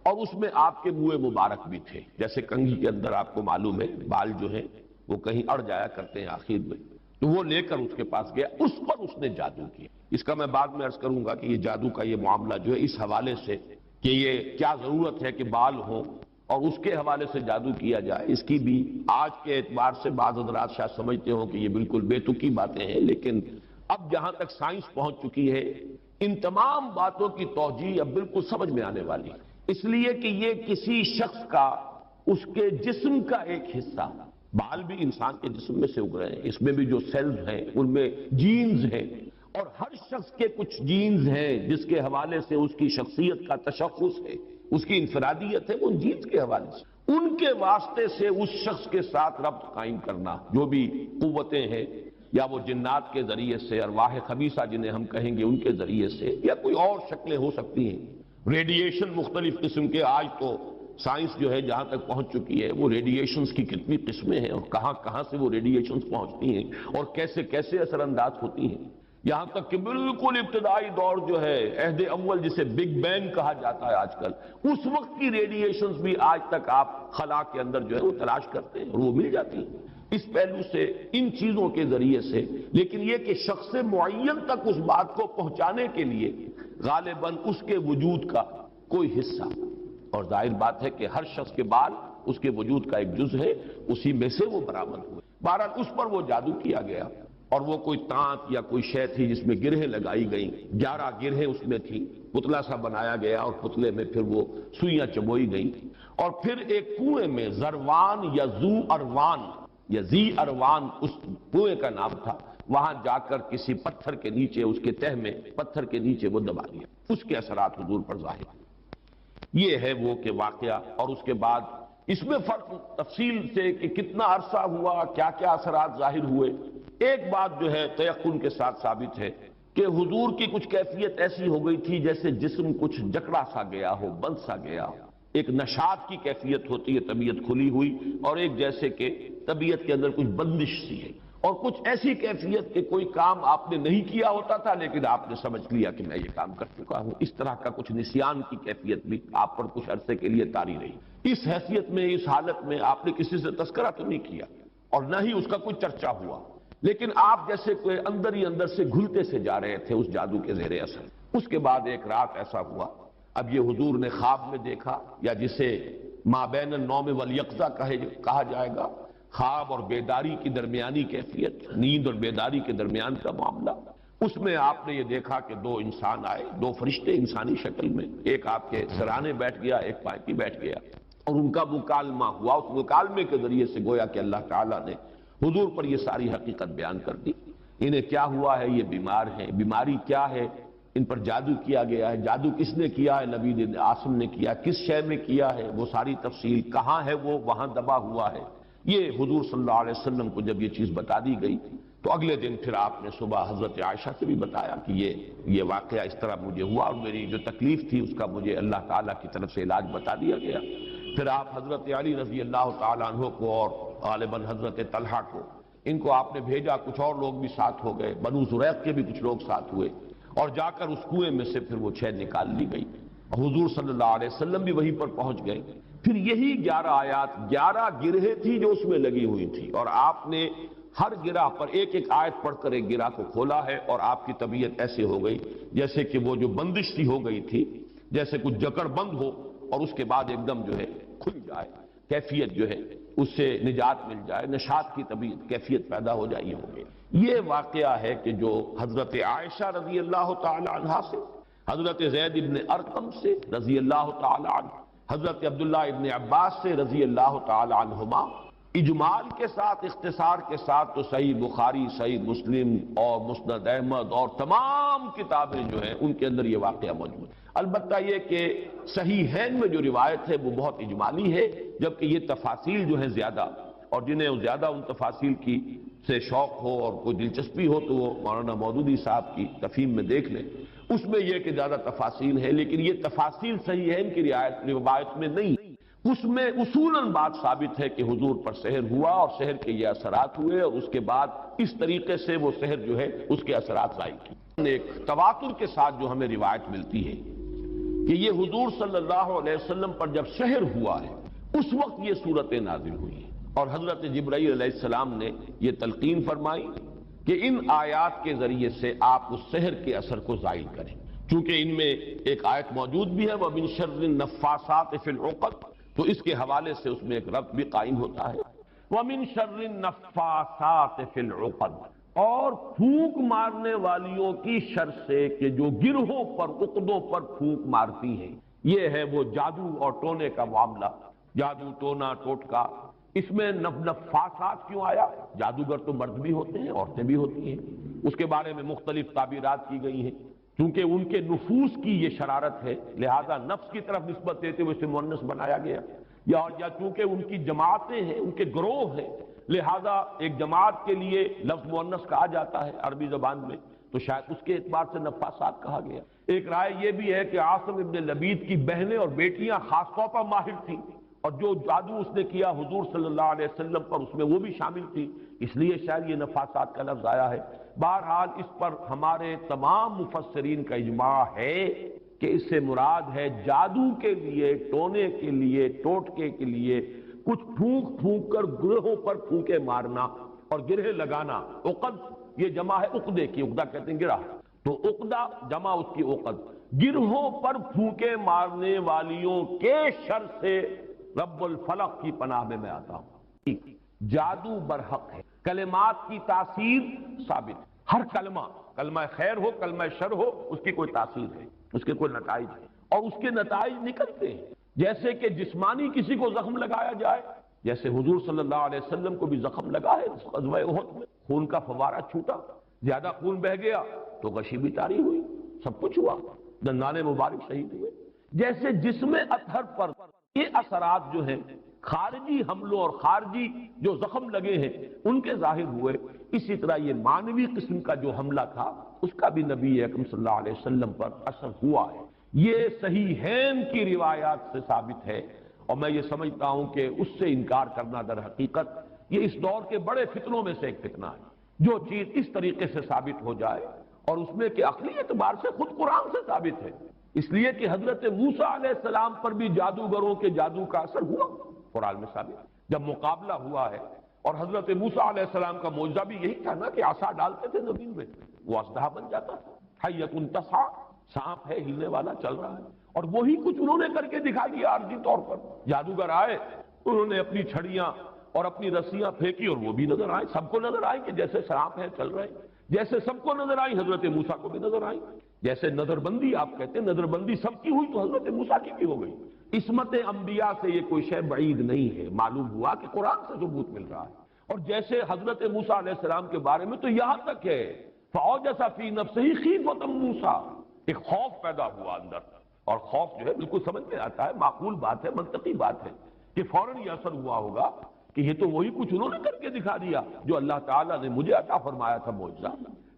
B: اور اس میں آپ کے منہ مبارک بھی تھے، جیسے کنگھی کے اندر آپ کو معلوم ہے بال جو ہیں وہ کہیں اڑ جایا کرتے ہیں آخر میں، تو وہ لے کر اس کے پاس گیا، اس پر اس نے جادو کیا۔ اس کا میں بعد میں عرض کروں گا کہ یہ جادو کا یہ معاملہ جو ہے اس حوالے سے کہ یہ کیا ضرورت ہے کہ بال ہوں اور اس کے حوالے سے جادو کیا جائے، اس کی بھی آج کے اعتبار سے بعض حضرات شاید سمجھتے ہوں کہ یہ بالکل بے تکی باتیں ہیں، لیکن اب جہاں تک سائنس پہنچ چکی ہے ان تمام باتوں کی توجیہ اب بالکل سمجھ میں آنے والی ہے، اس لیے کہ یہ کسی شخص کا، اس کے جسم کا ایک حصہ، بال بھی انسان کے جسم میں سے اگ رہے ہیں، اس میں بھی جو سیلز ہیں ان میں جینز ہیں، اور ہر شخص کے کچھ جینز ہیں جس کے حوالے سے اس کی شخصیت کا تشخص ہے، اس کی انفرادیت ہے، ان جینز کے حوالے سے ان کے واسطے سے اس شخص کے ساتھ ربط قائم کرنا، جو بھی قوتیں ہیں یا وہ جنات کے ذریعے سے، ارواح خبیثہ جنہیں ہم کہیں گے ان کے ذریعے سے، یا کوئی اور شکلیں ہو سکتی ہیں، ریڈیشن مختلف قسم کے، آج تو سائنس جو ہے جہاں تک پہنچ چکی ہے وہ ریڈیشنز کی کتنی قسمیں ہیں اور کہاں کہاں سے وہ ریڈیشنز پہنچتی ہیں اور کیسے کیسے اثر انداز ہوتی ہیں، یہاں تک کہ بالکل ابتدائی دور جو ہے عہد اول جسے بگ بینگ کہا جاتا ہے آج کل، اس وقت کی ریڈیشنز بھی آج تک آپ خلا کے اندر جو ہے وہ تلاش کرتے ہیں اور وہ مل جاتی ہیں، اس پہلو سے ان چیزوں کے ذریعے سے۔ لیکن یہ کہ شخص معین تک اس بات کو پہنچانے کے لیے غالباً اس کے وجود کا کوئی حصہ، اور ظاہر بات ہے کہ ہر شخص کے بال اس کے وجود کا ایک جز ہے، اسی میں سے وہ برآمد ہوئے، بہرحال اس پر وہ جادو کیا گیا، اور وہ کوئی تانت یا کوئی شے تھی جس میں گرہیں لگائی گئیں، 11 گرہیں اس میں تھیں، پتلا سا بنایا گیا اور پتلے میں پھر وہ سوئیاں چبوئی گئیں، اور پھر ایک کنویں میں زروان یا زو اروان یا زی اروان اس کنویں کا نام تھا، وہاں جا کر کسی پتھر کے نیچے، اس کے تہ میں پتھر کے نیچے وہ دبا دیا، اس کے اثرات حضور پر ظاہر ہوئے۔ یہ ہے وہ کہ واقعہ، اور اس کے بعد اس میں فرق تفصیل سے کہ کتنا عرصہ ہوا، کیا کیا اثرات ظاہر ہوئے۔ ایک بات جو ہے تیقن کے ساتھ ثابت ہے کہ حضور کی کچھ کیفیت ایسی ہو گئی تھی جیسے جسم کچھ جکڑا سا گیا ہو، بند سا گیا ہو، ایک نشاط کی کیفیت ہوتی ہے، طبیعت کھلی ہوئی، اور ایک جیسے کہ طبیعت کے اندر کچھ بندش سی ہے، اور کچھ ایسی کیفیت کہ کوئی کام آپ نے نہیں کیا ہوتا تھا لیکن آپ نے سمجھ لیا کہ میں یہ کام کر چکا ہوں، اس طرح کا کچھ نسیان کی کیفیت بھی آپ پر کچھ عرصے کے لیے طاری رہی۔ اس حیثیت میں، اس حالت میں آپ نے کسی سے تذکرہ تو نہیں کیا اور نہ ہی اس کا کوئی چرچا ہوا، لیکن آپ جیسے کوئی اندر ہی اندر سے گھلتے سے جا رہے تھے اس جادو کے زیر اثر۔ اس کے بعد ایک رات ایسا ہوا، اب یہ حضور نے خواب میں دیکھا، یا جسے ما بین النوم والیقظہ کہا جائے گا، خواب اور بیداری کی درمیانی کیفیت، نیند اور بیداری کے درمیان کا معاملہ، اس میں آپ نے یہ دیکھا کہ 2 انسان آئے، 2 فرشتے انسانی شکل میں، ایک آپ کے سرانے بیٹھ گیا، ایک پائیں پہ بیٹھ گیا، اور ان کا مکالمہ ہوا، اس مکالمے کے ذریعے سے گویا کہ اللہ تعالیٰ نے حضور پر یہ ساری حقیقت بیان کر دی، انہیں کیا ہوا ہے، یہ بیمار ہیں، بیماری کیا ہے، ان پر جادو کیا گیا ہے، جادو کس نے کیا ہے، لبید بن عاصم نے کیا، کس شے میں کیا ہے، وہ ساری تفصیل، کہاں ہے وہ وہاں دبا ہوا ہے۔ یہ حضور صلی اللہ علیہ وسلم کو جب یہ چیز بتا دی گئی تو اگلے دن پھر آپ نے صبح حضرت عائشہ سے بھی بتایا کہ یہ واقعہ اس طرح مجھے ہوا، اور میری جو تکلیف تھی اس کا مجھے اللہ تعالیٰ کی طرف سے علاج بتا دیا گیا۔ پھر آپ حضرت علی رضی اللہ تعالیٰ عنہ کو اور غالباً حضرت طلحہ کو ان کو آپ نے بھیجا، کچھ اور لوگ بھی ساتھ ہو گئے، بنو زریق کے بھی کچھ لوگ ساتھ ہوئے، اور جا کر اس کنویں میں سے پھر وہ 6 نکال لی گئی۔ حضور صلی اللہ علیہ وسلم بھی وہیں پر پہنچ گئے۔ پھر یہی 11 آیات، 11 گرہیں تھی جو اس میں لگی ہوئی تھی، اور آپ نے ہر گرہ پر ایک ایک آیت پڑھ کر ایک گرہ کو کھولا ہے، اور آپ کی طبیعت ایسے ہو گئی جیسے کہ وہ جو بندش تھی ہو گئی تھی، جیسے کچھ جکڑ بند ہو اور اس کے بعد ایک دم جو ہے کھل جائے، کیفیت جو ہے اس سے نجات مل جائے، نشاط کی طبیعت کیفیت پیدا ہو جائے، یہ ہو گئی۔ یہ واقعہ ہے کہ جو حضرت عائشہ رضی اللہ تعالی عنہا سے، حضرت زید ابن ارقم سے رضی اللہ تعالی عنہ، حضرت عبداللہ ابن عباس سے رضی اللہ تعالی عنہما، اجمال کے ساتھ، اختصار کے ساتھ تو صحیح بخاری، صحیح مسلم اور مسند احمد اور تمام کتابیں جو ہیں ان کے اندر یہ واقعہ موجود ہے۔ البتہ یہ کہ صحیحین میں جو روایت ہے وہ بہت اجمالی ہے، جبکہ یہ تفاصیل جو ہیں زیادہ، اور جنہیں زیادہ ان تفاصیل کی سے شوق ہو اور کوئی دلچسپی ہو تو وہ مولانا مودودی صاحب کی تفہیم میں دیکھ لیں، اس میں یہ کہ زیادہ تفاصیل ہے، لیکن یہ تفاصیل صحیحین کی روایت میں نہیں، اس میں اصولاً بات ثابت ہے کہ حضور پر سحر ہوا اور سحر کے یہ اثرات ہوئے، اور اس کے بعد اس طریقے سے وہ سحر جو ہے اس کے اثرات ظاہر کی۔ ایک تواتر کے ساتھ جو ہمیں روایت ملتی ہے کہ یہ حضور صلی اللہ علیہ وسلم پر جب سحر ہوا ہے اس وقت یہ صورتیں نازل ہوئی ہیں، اور حضرت جبرائیل علیہ السلام نے یہ تلقین فرمائی کہ ان آیات کے ذریعے سے آپ اس سحر کے اثر کو زائل کریں، چونکہ ان میں ایک آیت موجود بھی ہے وَمِن شَرِّ النَّفَّاثَاتِ فِي الْعُقَدِ، تو اس کے حوالے سے اس میں ایک ربط بھی قائم ہوتا ہے، وَمِن شَرِّ النَّفَّاثَاتِ فِي الْعُقَدِ، اور پھونک مارنے والیوں کی شر سے کہ جو گرہوں پر، عقدوں پر پھونک مارتی ہیں۔ یہ ہے وہ جادو اور ٹونے کا معاملہ، جادو، ٹونا، ٹوٹکا۔ اس میں نفاسات کیوں آیا؟ جادوگر تو مرد بھی ہوتے ہیں، عورتیں بھی ہوتی ہیں، اس کے بارے میں مختلف تعبیرات کی گئی ہیں، چونکہ ان کے نفوس کی یہ شرارت ہے، لہذا نفس کی طرف نسبت دیتے ہوئے اسے مؤنث بنایا گیا، یا چونکہ ان کی جماعتیں ہیں، ان کے گروہ ہیں، لہذا ایک جماعت کے لیے لفظ مؤنث کہا جاتا ہے عربی زبان میں، تو شاید اس کے اعتبار سے نفاسات کہا گیا۔ ایک رائے یہ بھی ہے کہ عاصم ابن لبید کی بہنیں اور بیٹیاں خاص طور پر ماہر تھیں، اور جو جادو اس نے کیا حضور صلی اللہ علیہ وسلم پر اس میں وہ بھی شامل تھی، اس لیے شاید یہ نفاسات کا لفظ آیا ہے۔ بہرحال اس پر ہمارے تمام مفسرین کا اجماع ہے کہ اس سے مراد ہے جادو کے لیے، ٹونے کے لیے، ٹوٹکے کے لیے کچھ پھونک پھونک کر گرہوں پر پھونکے مارنا اور گرہ لگانا۔ عقد یہ جمع ہے عقدے کی، عقدہ کہتے ہیں گرہ، تو عقدہ جمع اس کی عقد، گرہوں پر پھونکے مارنے والیوں کے شر سے رب الفلق کی پناہ میں آتا ہوں۔ جادو برحق ہے، کلمات کی تاثیر ثابت ہے، ہر کلمہ خیر ہو، کلمہ شر ہو، اس کی کوئی تاثیر ہے، اس کے کوئی نتائج ہے، اور اس کے نتائج نکلتے ہیں، جیسے کہ جسمانی کسی کو زخم لگایا جائے، جیسے حضور صلی اللہ علیہ وسلم کو بھی زخم لگا ہے غزوہ احد میں، خون کا فوارہ چھوٹا، زیادہ خون بہ گیا تو غشی بھی طاری ہوئی، سب کچھ ہوا، دندان مبارک شہید ہوئے۔ جیسے جسم اطہر پر یہ اثرات جو ہیں خارجی حملوں اور خارجی جو زخم لگے ہیں ان کے ظاہر ہوئے، اسی طرح یہ مانوی قسم کا جو حملہ تھا اس کا بھی نبی اکرم صلی اللہ علیہ وسلم پر اثر ہوا ہے۔ یہ صحیحین کی روایات سے ثابت ہے، اور میں یہ سمجھتا ہوں کہ اس سے انکار کرنا در حقیقت یہ اس دور کے بڑے فتنوں میں سے ایک فتنہ ہے۔ جو چیز اس طریقے سے ثابت ہو جائے اور اس میں کہ عقلی اعتبار سے خود قرآن سے ثابت ہے، اس لیے کہ حضرت موسیٰ علیہ السلام پر بھی جادوگروں کے جادو کا اثر ہوا، قرآن میں ثابت، جب مقابلہ ہوا ہے، اور حضرت موسیٰ علیہ السلام کا معجزہ بھی یہی تھا نا کہ عصا ڈالتے تھے زمین میں وہ اژدہا بن جاتا تھا، حیۃ تسعیٰ، سانپ ہے ہلنے والا چل رہا ہے، اور وہی کچھ انہوں نے کر کے دکھا دیا عارضی طور پر۔ جادوگر آئے، انہوں نے اپنی چھڑیاں اور اپنی رسیاں پھینکی اور وہ بھی نظر آئے، سب کو نظر آئی کہ جیسے سانپ ہے چل رہے ہیں، جیسے سب کو نظر آئی حضرت موسیٰ کو بھی نظر آئی، جیسے نظر بندی آپ کہتے ہیں نظر بندی سب کی ہوئی تو حضرت موسیٰ کی بھی ہو گئی۔ عصمت انبیاء سے یہ کوئی شے بعید نہیں ہے، معلوم ہوا کہ قرآن سے ثبوت مل رہا ہے۔ اور جیسے حضرت موسیٰ علیہ السلام کے بارے میں تو یہاں تک ہے فَأَوْجَسَ فِي نَفْسِهِ خِیفَةً مُوسیٰ، ایک خوف پیدا ہوا اندر، اور خوف جو ہے بالکل سمجھ میں آتا ہے، معقول بات ہے، منطقی بات ہے کہ فوراً یہ اثر ہوا ہوگا کہ یہ تو وہی کچھ انہوں نے کر کے دکھا دیا جو اللہ تعالیٰ نے مجھے عطا فرمایا تھا معجزہ،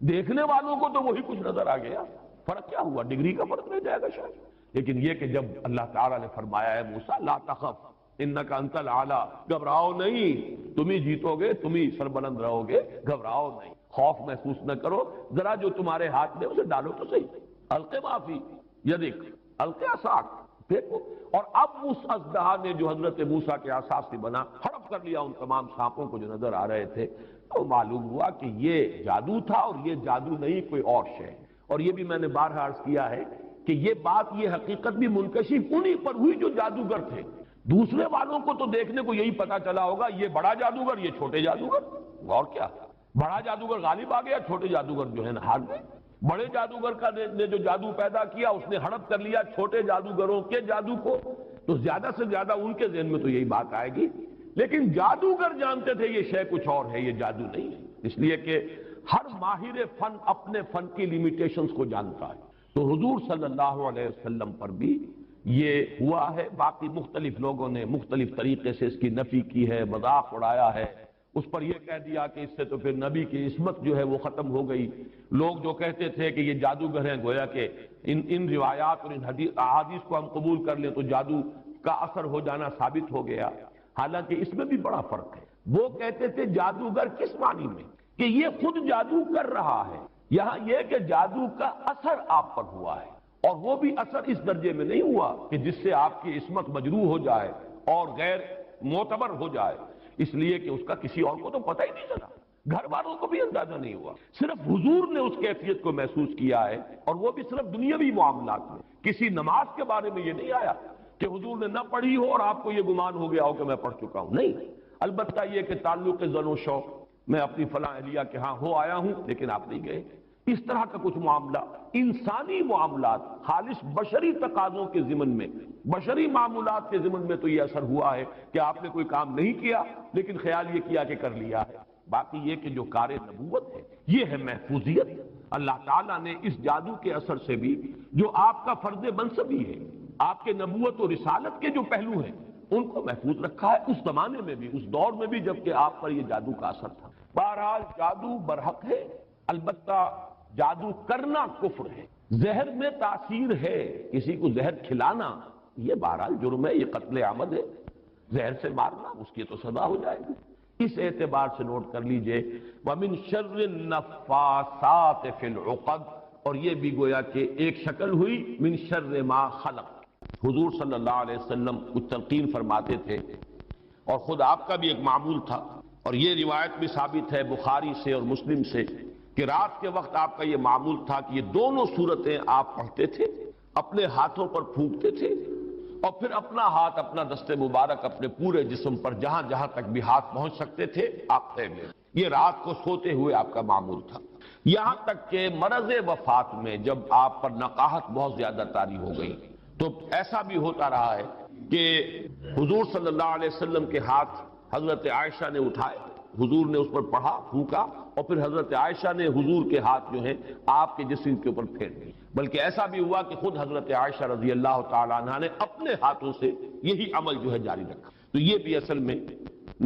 B: دیکھنے والوں کو تو وہی کچھ نظر آ گیا، فرق کیا ہوا؟ ڈگری کا فرق رہ جائے گا شاید، لیکن یہ کہ جب اللہ تعالیٰ نے فرمایا ہے موسیٰ لا تخف انکا انت الاعلی، گھبراؤ نہیں، تم ہی جیتو گے، تم ہی سربلند رہو گے، گھبراؤ نہیں، خوف محسوس نہ کرو، ذرا جو تمہارے ہاتھ میں اسے ڈالو تو صحیح، القی ما فی یدک القی عصاک، پھینکو۔ اور اب اس اژدہا نے جو حضرت موسیٰ کے عصا سے بنا ہڑپ کر لیا ان تمام سانپوں کو جو نظر آ رہے تھے، تو معلوم ہوا کہ یہ جادو تھا، اور یہ جادو نہیں کوئی اور شے۔ اور یہ بھی میں نے بارہا عرض کیا ہے کہ یہ بات، یہ حقیقت بھی منکشف انہی پر ہوئی جو جادوگر تھے۔ دوسرے والوں کو تو دیکھنے کو یہی پتا چلا ہوگا یہ بڑا جادوگر، یہ چھوٹے جادوگر، اور کیا، بڑا جادوگر غالب آ گیا، چھوٹے جادوگر جو ہے نا ہار گئے۔ بڑے جادوگر کا نے جو جادو پیدا کیا اس نے ہڑپ کر لیا چھوٹے جادوگروں کے جادو کو، تو زیادہ سے زیادہ ان کے ذہن میں تو یہی بات آئے گی۔ لیکن جادوگر جانتے تھے یہ شے کچھ اور ہے، یہ جادو نہیں ہے، اس لیے کہ ہر ماہر فن اپنے فن کی لیمیٹیشنز کو جانتا ہے۔ تو حضور صلی اللہ علیہ وسلم پر بھی یہ ہوا ہے۔ باقی مختلف لوگوں نے مختلف طریقے سے اس کی نفی کی ہے، مذاق اڑایا ہے، اس پر یہ کہہ دیا کہ اس سے تو پھر نبی کی عصمت جو ہے وہ ختم ہو گئی۔ لوگ جو کہتے تھے کہ یہ جادوگر ہیں، گویا کہ ان روایات اور ان احادیث کو ہم قبول کر لیں تو جادو کا اثر ہو جانا ثابت ہو گیا۔ حالانکہ اس میں بھی بڑا فرق ہے۔ وہ کہتے تھے جادوگر کس معنی میں کہ یہ خود جادو کر رہا ہے، یہاں یہ کہ جادو کا اثر آپ پر ہوا ہے، اور وہ بھی اثر اس درجے میں نہیں ہوا کہ جس سے آپ کی عصمت مجروح ہو جائے اور غیر معتبر ہو جائے، اس لیے کہ اس کا کسی اور کو تو پتہ ہی نہیں چلا، گھر والوں کو بھی اندازہ نہیں ہوا، صرف حضور نے اس کیفیت کو محسوس کیا ہے، اور وہ بھی صرف دنیاوی معاملات میں۔ کسی نماز کے بارے میں یہ نہیں آیا کہ حضور نے نہ پڑھی ہو اور آپ کو یہ گمان ہو گیا ہو کہ میں پڑھ چکا ہوں، نہیں، البتہ یہ کہ تعلق زن و شوق، میں اپنی فلاں اہلیہ کے ہاں ہو آیا ہوں لیکن آپ نہیں گئے، اس طرح کا کچھ معاملہ، انسانی معاملات، خالص بشری تقاضوں کے ضمن میں، بشری معمولات کے ضمن میں تو یہ اثر ہوا ہے کہ آپ نے کوئی کام نہیں کیا لیکن خیال یہ کیا کہ کر لیا ہے۔ باقی یہ کہ جو کار نبوت ہے یہ ہے محفوظیت۔ اللہ تعالیٰ نے اس جادو کے اثر سے بھی جو آپ کا فرض منصبی ہے، آپ کے نبوت و رسالت کے جو پہلو ہیں، ان کو محفوظ رکھا ہے، اس زمانے میں بھی، اس دور میں بھی جبکہ آپ پر یہ جادو کا اثر تھا۔ بہرحال جادو برحق ہے، البتہ جادو کرنا کفر ہے، زہر میں تاثیر ہے، کسی کو زہر کھلانا یہ بہرحال جرم ہے، یہ قتل عمد ہے، زہر سے مارنا اس کی تو سزا ہو جائے گی۔ اس اعتبار سے نوٹ کر لیجئے وَمِن شَرِّ النَّفَّاثَاتِ فِي الْعُقَدِ، اور یہ بھی گویا کہ ایک شکل ہوئی من شر ما خلق۔ حضور صلی اللہ علیہ وسلم کچھ تلقین فرماتے تھے، اور خود آپ کا بھی ایک معمول تھا، اور یہ روایت بھی ثابت ہے بخاری سے اور مسلم سے کہ رات کے وقت آپ کا یہ معمول تھا کہ یہ دونوں صورتیں آپ پڑھتے تھے، اپنے ہاتھوں پر پھونکتے تھے، اور پھر اپنا ہاتھ، اپنا دست مبارک اپنے پورے جسم پر جہاں جہاں تک بھی ہاتھ پہنچ سکتے تھے آپ پھیلے۔ یہ رات کو سوتے ہوئے آپ کا معمول تھا، یہاں تک کہ مرض وفات میں جب آپ پر نقاہت بہت زیادہ طاری ہو گئی تو ایسا بھی ہوتا رہا ہے کہ حضور صلی اللہ علیہ وسلم کے ہاتھ حضرت عائشہ نے اٹھائے، حضور نے اس پر پڑھا، پھونکا، اور پھر حضرت عائشہ نے حضور کے ہاتھ جو ہیں آپ کے جسم کے اوپر پھیر دیے، بلکہ ایسا بھی ہوا کہ خود حضرت عائشہ رضی اللہ تعالیٰ عنہ نے اپنے ہاتھوں سے یہی عمل جو ہے جاری رکھا۔ تو یہ بھی اصل میں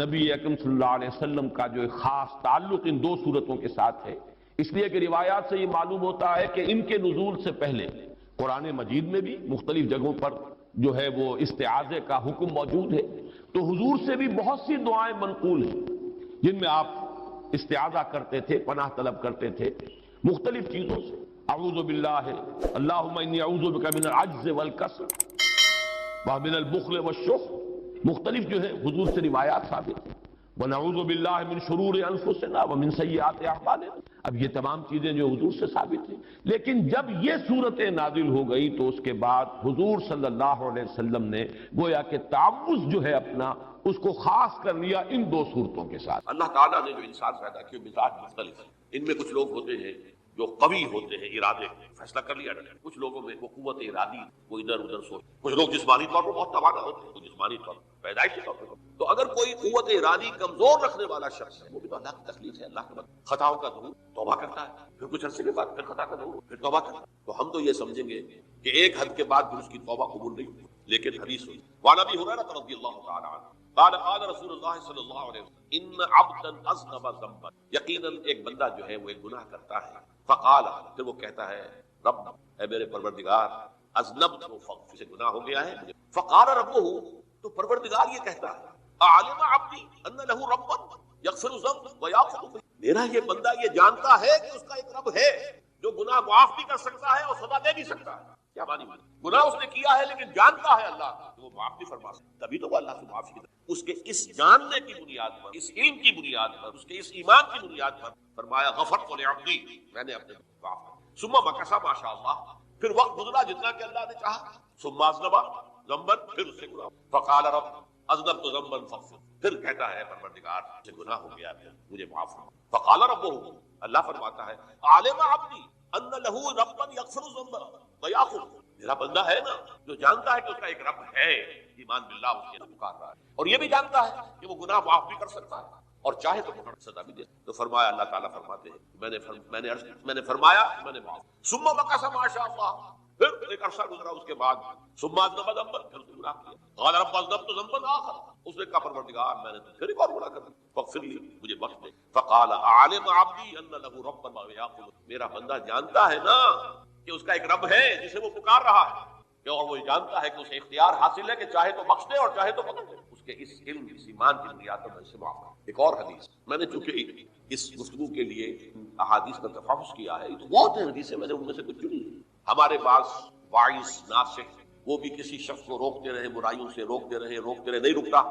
B: نبی اکرم صلی اللہ علیہ وسلم کا جو ایک خاص تعلق ان دو صورتوں کے ساتھ ہے، اس لیے کہ روایات سے یہ معلوم ہوتا ہے کہ ان کے نزول سے پہلے قرآن مجید میں بھی مختلف جگہوں پر جو ہے وہ استعاذے کا حکم موجود ہے، تو حضور سے بھی بہت سی دعائیں منقول ہیں جن میں آپ استعاذہ کرتے تھے، پناہ طلب کرتے تھے مختلف چیزوں سے۔ اعوذ باللہ، اللہم انی اعوذ بک من العجز والکسل ومن البخل والشح، مختلف جو ہے حضور سے روایات ثابت ہیں۔ ونعوذ باللہ من شرور انفسنا ومن سیئات اعمالنا، اب یہ تمام چیزیں جو حضور سے ثابت ہیں، لیکن جب یہ صورتیں نازل ہو گئی تو اس کے بعد حضور صلی اللہ علیہ وسلم نے گویا کہ تعوذ جو ہے اپنا اس کو خاص کر لیا ان دو صورتوں کے ساتھ۔
C: اللہ تعالیٰ نے جو انسان پیدا کیے مزاج مختلف ہیں، ان میں کچھ لوگ ہوتے ہیں جو قوی ہوتے ہیں، ارادے فیصلہ کر لیا جاتا ہے، کچھ لوگوں میں وہ قوت ارادی، وہ ادھر ادھر سوچ، کچھ لوگ جسمانی طور پر بہت توانا ہوتے ہیں، وہ جسمانی طور پر پیدائشی طور پر۔ تو اگر کوئی قوت ارادی کمزور رکھنے والا شخص ہے، وہ بھی تو اللہ کی تخلیق ہے، اللہ کے بعد خطاؤں کا ظہور، توبہ کرتا ہے، پھر کچھ عرصے کے بعد پھر خطا کا ظہور، پھر توبہ کرتا ہے، تو ہم تو یہ سمجھیں گے کہ ایک حد کے بعد پھر اس کی توبہ قبول نہیں ہوتی، لیکن حدیث ہوئی وعن ابی ہریرہ رضی اللہ تعالی عنہ قال قال رسول اللہ صلی اللہ علیہ وسلم ان عبدا اذنب ذنبا، یقیناً ایک بندہ جو ہے وہ ایک گناہ کرتا ہے، فقال، پھر وہ کہتا ہے رب، اے میرے پروردگار، اذنبت فغفر، سے گناہ ہو گیا ہے، فقال ربہ، تو پروردگار یہ کہتا ہے عالم عبدی ان لہ ربا یغفر الذنب ویأخذ، میرا یہ بندہ یہ جانتا ہے کہ اس کا ایک رب ہے جو گناہ معاف بھی کر سکتا ہے اور سزا دے بھی سکتا ہے. کیا معنی ہے؟ گناہ اس نے کیا ہے لیکن جانتا ہے اللہ کہ وہ معاف بھی فرما سکتا، تبھی تو وہ اللہ سے معافی کرتا. اس کے اس جاننے کی بنیاد پر، اس علم کی بنیاد پر، اس کے اس ایمان کی بنیاد پر فرمایا غفرت لعبدی، میں نے اپنے معاف کر. ثم مکث ما شاء اللہ، پھر وقت گزرا جتنا کہ اللہ نے چاہا. ثم اذنب ذنبا، پھر اس سے گناہ. فقال رب اذنبت ذنبا فاغفر، پھر کہتا ہے پروردگار سے گناہ ہو گیا ہے مجھے معاف فرما. فقال ربہ، اللہ فرماتا ہے عالم عبدی ان لہ ربا یغفر الذنب ویأخذ، میرا بندہ ہے نا جو جانتا ہے کہ اس کا ایک رب ہے، ایمان باللہ اس کے پکار رہا ہے، اور یہ بھی جانتا ہے کہ وہ گناہ معاف بھی کر سکتا ہے اور چاہے تو پکڑ سزا بھی دے. تو فرمایا اللہ تعالیٰ فرماتے ہیں میں نے فرمایا میں نے معاف. ثم مکث ما شاء اللہ، پھر ایک عرصہ گزرا اس کے بعد. ثم اذنب ذنبا، پھر اس نے گناہ کیا. قال رب اذنبت ذنبا آخر، اس نے کہا پروردگار میں نے پھر ایک اور گناہ کر دیا، فاغفر لی، مجھے بخش دے. فقال عالم عبدی ان لہ ربا ویأخذ، میرا بندہ جانتا ہے نا کہ اس کا ایک رب ہے جسے وہ پکار رہا ہے، اور وہ جانتا ہے کہ اسے اختیار حاصل ہے کہ چاہے تو بخش دے اور چاہے تو پکڑ دے. اس کے اس علم اس ایمان کی بنیاد پر میں اسے معاف کروں. ایک اور حدیث میں نے چونکہ اس گفتگو کے لیے احادیث کا تفحص کیا ہے تو بہت ہیں حدیثیں، میں نے ان میں سے کچھ چنی. ہمارے پاس واعظ ناصح وہ بھی کسی شخص کو روکتے رہے، برائیوں سے روکتے رہے نہیں رکتا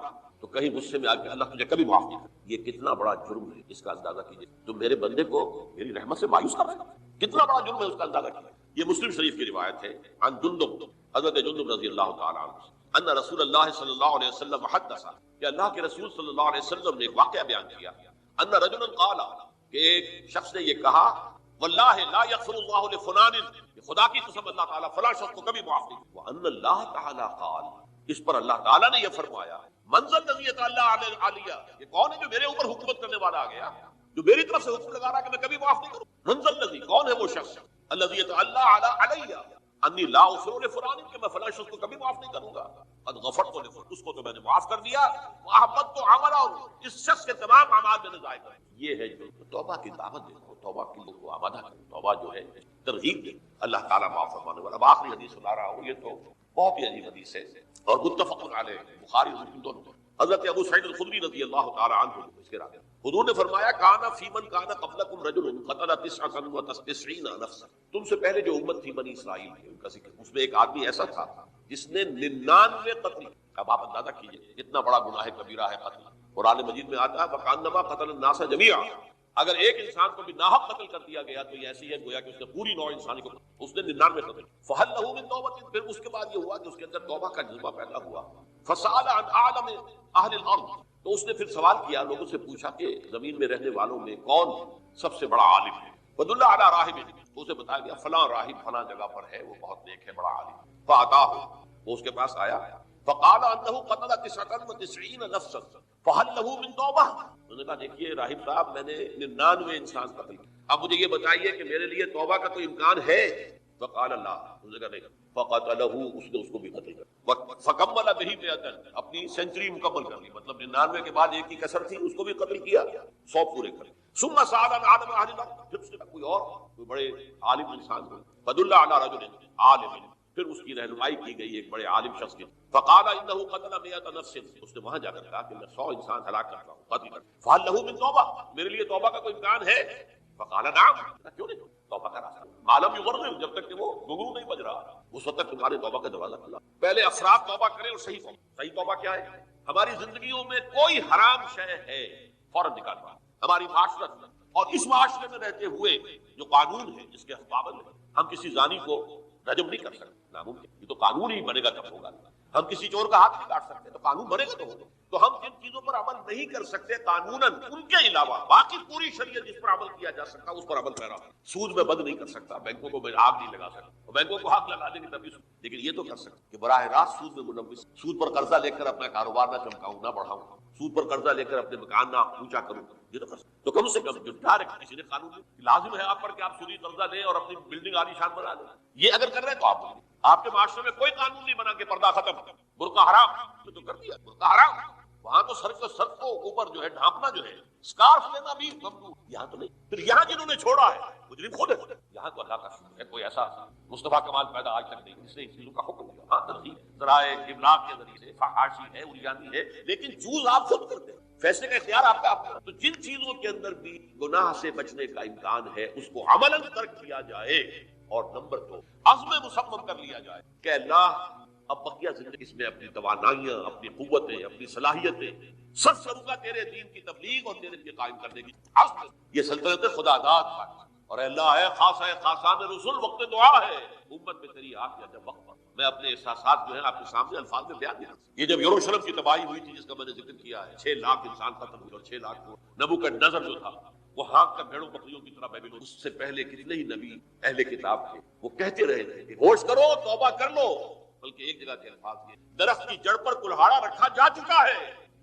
C: تو کہیں غصے میں آ کے اللہ تجھے کبھی معاف نہیں کرے. یہ کتنا بڑا جرم ہے، اس کا اندازہ کیجیے. تم میرے بندے کو میری رحمت سے مایوس کر رہے ہو، کتنا بڑا جرم ہے، اس کا اندازہ کیجیے. یہ مسلم شریف کی روایت ہے عن جندب، حضرت جندب رضی اللہ تعالیٰ عنہ، ان رسول اللہ صلی اللہ علیہ وسلم حدث، کہ اللہ کے رسول صلی اللہ علیہ وسلم نے ایک واقعہ بیان کیا. ان رجلا قال، کہ ایک شخص نے یہ کہا واللہ لا یغفر اللہ لفلان، خدا کی قسم اللہ تعالیٰ فلاں شخص کو کبھی معاف نہیں. وان اللہ تعالیٰ قال، اس پر اللہ تعالیٰ نے یہ فرمایا منزل الذی یتعالی علیہ، یہ کون ہے جو میرے اوپر حکومت کرنے والا آ گیا، جو میری طرف سے حکم لگا رہا کہ میں کبھی معاف نہیں کروں. منزل الذی، کون ہے وہ شخص، الذی یتعالی علیہ انی لا اغفر لفلان، کہ میں فلاں شخص کو کبھی معاف نہیں کروں گا. قد غفرت لفلان، اس کو تو میں نے معاف کر دیا. واحبطت عملہ، اس شخص کے تمام اعمال میں نے ضائع کر. یہ ہے جو توبہ کی دعوت دے، توبہ کی لوگوں کو آمادہ کرے، توبہ جو ہے ترغیب دے، اللہ تعالیٰ معاف فرمانے والا. اب آخری حدیث سنا رہا ہوں، یہ تو بہت ہی عجیب حدیث ہے اور متفق علیہ، بخاری اور مسلم دونوں. حضرت ابو سعید الخدری رضی اللہ تعالیٰ عنہ اس کے راوی، حضور نے فرمایا کانا فی من کانا قبلکم رجل قتل 99 نفسا، تم سے پہلے جو امت تھی بنی اسرائیل کی، ان کا ذکر، اس میں ایک آدمی ایسا تھا جس نے 99 قتل. اب آپ اندازہ کیجئے کتنا بڑا گناہ کبیرہ ہے قتل. قرآن مجید میں آتا ہے فکانما قتل الناس جميعا، اگر ایک انسان کو بھی ناحق قتل کر دیا گیا تو یہ ایسی ہے گویا کہ اس نے پوری نوع انسانی کو، اس نے 99 قتل. فہل لہ من توبۃ، پھر اس کے بعد یہ ہوا کہ اس کے اندر توبہ کا جذبہ پیدا ہوا. فسأل عن اعلم اہل الارض، تو اس نے پھر سوال کیا، لوگوں سے پوچھا کہ زمین میں رہنے والوں میں کون سب سے بڑا عالم ہے. فدل علی راہب، تو اسے بتایا گیا فلاں راہب فلاں جگہ پر ہے، وہ بہت نیک ہے، بڑا عالم. فاتاہ، وہ اس کے پاس آیا. فقال انه قتل 99 نفسا فهل له من توبہ، انہوں نے کہا دیکھیے راہب صاحب میں نے 99 انسان قتل کیا، اب مجھے یہ بتائیے کہ میرے لیے توبہ کا کوئی امکان ہے. فقال اللہ، انہوں نے کہا نہیں. فقتله، اس نے اس کو بھی قتل کیا. فکمل به 100، اپنی سینچری مکمل کر لی، مطلب 99 کے بعد ایک ہی کسر تھی، اس کو بھی قتل کیا، 100 پورے کر. ثم سأل عن عالم اہل الارض، پھر اس نے کہا کوئی بڑے عالم انسان کو. فدل علی رجل عالم، پھر اس کی رہنمائی کی گئی ایک بڑے عالم شخص کی. فقال انه قتل 100 نفس، اس نے وہاں جا کر کہا کہ میں 100 انسان ہلاک کرتا ہوں، قتل کرتا ہوں. فهل له من توبہ، میرے لیے توبہ کا کوئی امکان ہے. فقال نعم، کیوں نہیں، توبہ کا راستہ معلوم یغرر، جب تک کہ وہ گھنگرو نہیں بج رہا اس وقت تک تمہارے توبہ کا دروازہ کھلا. پہلے افراد توبہ کریں اور صحیح توبہ. صحیح توبہ کیا ہے؟ ہماری زندگیوں میں کوئی حرام شے ہے فوراً نکالنا. ہماری معاشرت میں اور اس معاشرے میں رہتے ہوئے جو قانون ہے جس کے پابند ہیں، ہم کسی زانی کو رجم نہیں کر سکتے، ناممکن. یہ تو قانون ہی بنے گا تب ہوگا. ہم کسی چور کا ہاتھ نہیں کاٹ سکتے، تو قانون بنے گا تو ہوگا. تو ہم جن چیزوں پر عمل نہیں کر سکتے قانوناً، ان کے علاوہ باقی پوری شریعت جس پر عمل کیا جا سکتا اس پر عمل پیرا. سود میں بند نہیں کر سکتا، بینکوں کو میں آگ نہیں لگا سکتا، بینکوں کو آگ لگا دیں گے تبھی سود. لیکن یہ تو کر سکتے کہ براہ راست سود میں ملوث، سود پر قرضہ لے کر اپنا کاروبار نہ چمکاؤں، نہ بڑھاؤں، سود پر قرضہ لے کر اپنے مکان نہ اونچا کروں، یہ تو کر سکتے. تو کم سے کم جو ڈائریکٹ کسی نے قانون لازم ہے آپ پر کہ آپ سودی قرضہ لیں اور اپنی بلڈنگ عالیشان بنا لیں. یہ اگر کر رہے ہیں تو آپ کے معاشرے میں کوئی قانون نہیں بنا کہ پردہ ختم، برقع حرام، یہ تو کر دیا برقع حرام. وہاں تو سر کو اوپر جو ہے ڈھانپنا جو ہے، اسکارف لینا بھی ممنوع. یہاں تو نہیں. پھر یہاں جنہوں نے چھوڑا ہے مجرم خود ہے. یہاں تو اللہ کا شکر ہے کوئی ایسا مصطفیٰ کمال پیدا آج تک نہیں جس نے اس چیزوں کا حکم دیا. ہاں ترغیب ذرائع ابلاغ کے ذریعے سے، فحاشی ہے، اریانی ہے، لیکن چوز آپ خود کرتے ہیں، فیصلے کا اختیار آپ کا اپنا۔ تو جن چیزوں کے اندر بھی گناہ سے بچنے کا امکان ہے اس کو عملاً ترک کیا جائے، اور نمبر 2 عزم مصمم کر لیا جائے کہ اللہ اب بقیہ زندگی اس میں اپنی توانائیاں، اپنی قوتیں، اپنی صلاحیتیں سب کروں گا تیرے دین کی تبلیغ اور تیرے دین قائم کرنے کی عزم۔ یہ سلطنت خدا داد ہے، اور اللہ ہے خاص ہے، خاصان رسول وقت دعا ہے، امت میں تیری آگ یا جب وقت پر۔ میں اپنے احساسات جو ہیں آپ کے سامنے الفاظ میں بیان کیا۔ یہ جب یروشلم کی تباہی ہوئی تھی جس کا میں نے ذکر کیا ہے، 6 لاکھ انسان ختم ہوئے اور 6 لاکھ کو نبوکدنضر جو تھا وہ ہانک کر بھیڑوں بکریوں کی طرح بیبلون، اس سے پہلے کتنے ہی نبی اہل کتاب تھے، وہ کہتے رہے تھے کہ ہوش کرو، توبہ کر لو، بلکہ ایک جگہ کے الفاظ یہ، درخت کی جڑ پر کلہاڑا رکھا جا چکا ہے،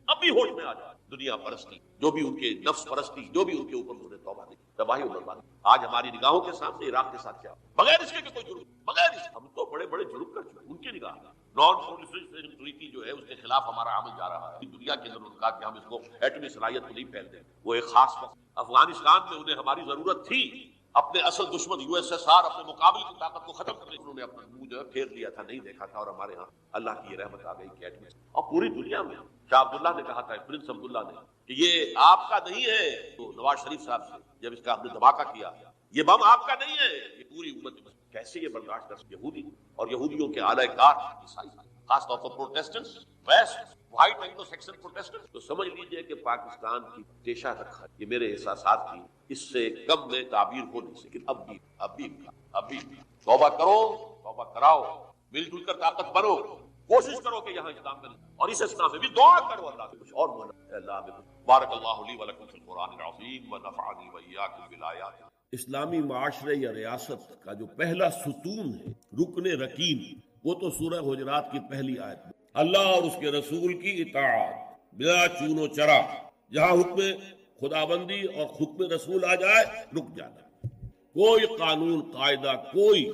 C: اب بھی ہوش میں آ جائے۔ دنیا پرستی، جو بھی ان کے نفس پرستی، جو بھی ان کے اوپر انہوں نے توبہ نہیں، تباہی و بربادی آج ہماری نگاہوں کے سامنے عراق کے ساتھ کیا، بغیر اس کے کہ کوئی جرم، بغیر اس ہم تو بڑے بڑے جرم کر چکے، ان کی نگاہ نان پرولیفریشن ٹریٹی جو ہے اس کے خلاف ہمارا عمل جا رہا ہے۔ دنیا کے اندر ان کا کہ ہم اس کو ایٹمی صلاحیت کو نہیں پھیل دیں، وہ ایک خاص وقت افغانستان میں انہیں ہماری ضرورت تھی، اپنے اصل دشمن یو ایس ایس آر، اپنے مقابل کی طاقت کو ختم کرنے انہوں نے اپنا منہ جو ہے پھیر لیا تھا، نہیں دیکھا تھا، اور ہمارے ہاں اللہ کی یہ رحمت آ گئی کہ ایٹمی، اور پوری دنیا میں شاہ عبداللہ نے کہا تھا، پرنس عبداللہ نے، کہ یہ آپ کا نہیں ہے، تو نواز شریف صاحب سے جب اس کا ہم نے دھماکہ کیا، یہ بم آپ کا نہیں ہے، یہ پوری امت میں۔ کیسے یہ برداشت کر یہودی اور یہودیوں کے اعلی کار عیسائی، خاص طور پر Protestants, west white Anglo Saxon Protestants, تو سمجھ لیجئے کہ پاکستان کی پیشہ رکھا، یہ میرے احساسات کی اس سے کم میں تعبیر ہو نہیں سکتی۔ اب بھی توبہ کرو، توبہ کراؤ، مل جل کر طاقت بنو، کوشش کرو کہ یہاں اسلام میں، اور اس اسلام میں بھی دعا کرو اللہ سے کچھ اور بولا۔ اللہ میں بارک اللہ لی ولکم فی القرآن العظیم ونفعنی وإیاکم بالآیات۔
B: اسلامی معاشرے یا ریاست کا جو پہلا ستون ہے، رکن رکین، وہ تو سورہ حجرات کی پہلی آیت میں، اللہ اور اس کے رسول کی اطاعت بلا چون و چرا، جہاں حکم خدابندی اور حکم رسول آ جائے رک جانا، کوئی قانون قاعدہ، کوئی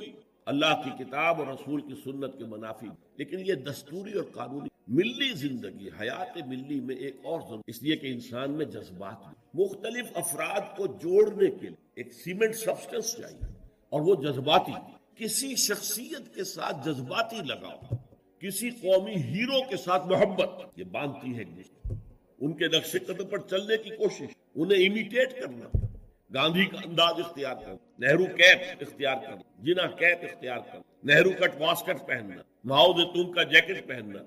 B: اللہ کی کتاب اور رسول کی سنت کے منافی، لیکن یہ دستوری اور قانونی ملی زندگی، حیات ملی میں ایک اور ضرورت، اس لیے کہ انسان میں جذبات مختلف افراد کو جوڑنے کے لیے ایک سیمنٹ سبسٹنس چاہیے، اور وہ جذباتی، کسی شخصیت کے ساتھ جذباتی لگاؤ، کسی قومی ہیرو کے ساتھ محبت، یہ باندھتی ہے ان کے نقش قدم پر چلنے کی کوشش، انہیں امیٹیٹ کرنا، گاندھی کا انداز اختیار کرنا، نہرو کیپ اختیار کرنا، جناح کیپ اختیار کرنا، نہرو کٹ واسکٹ پہننا، ماؤ زیتون کا جیکٹ پہننا،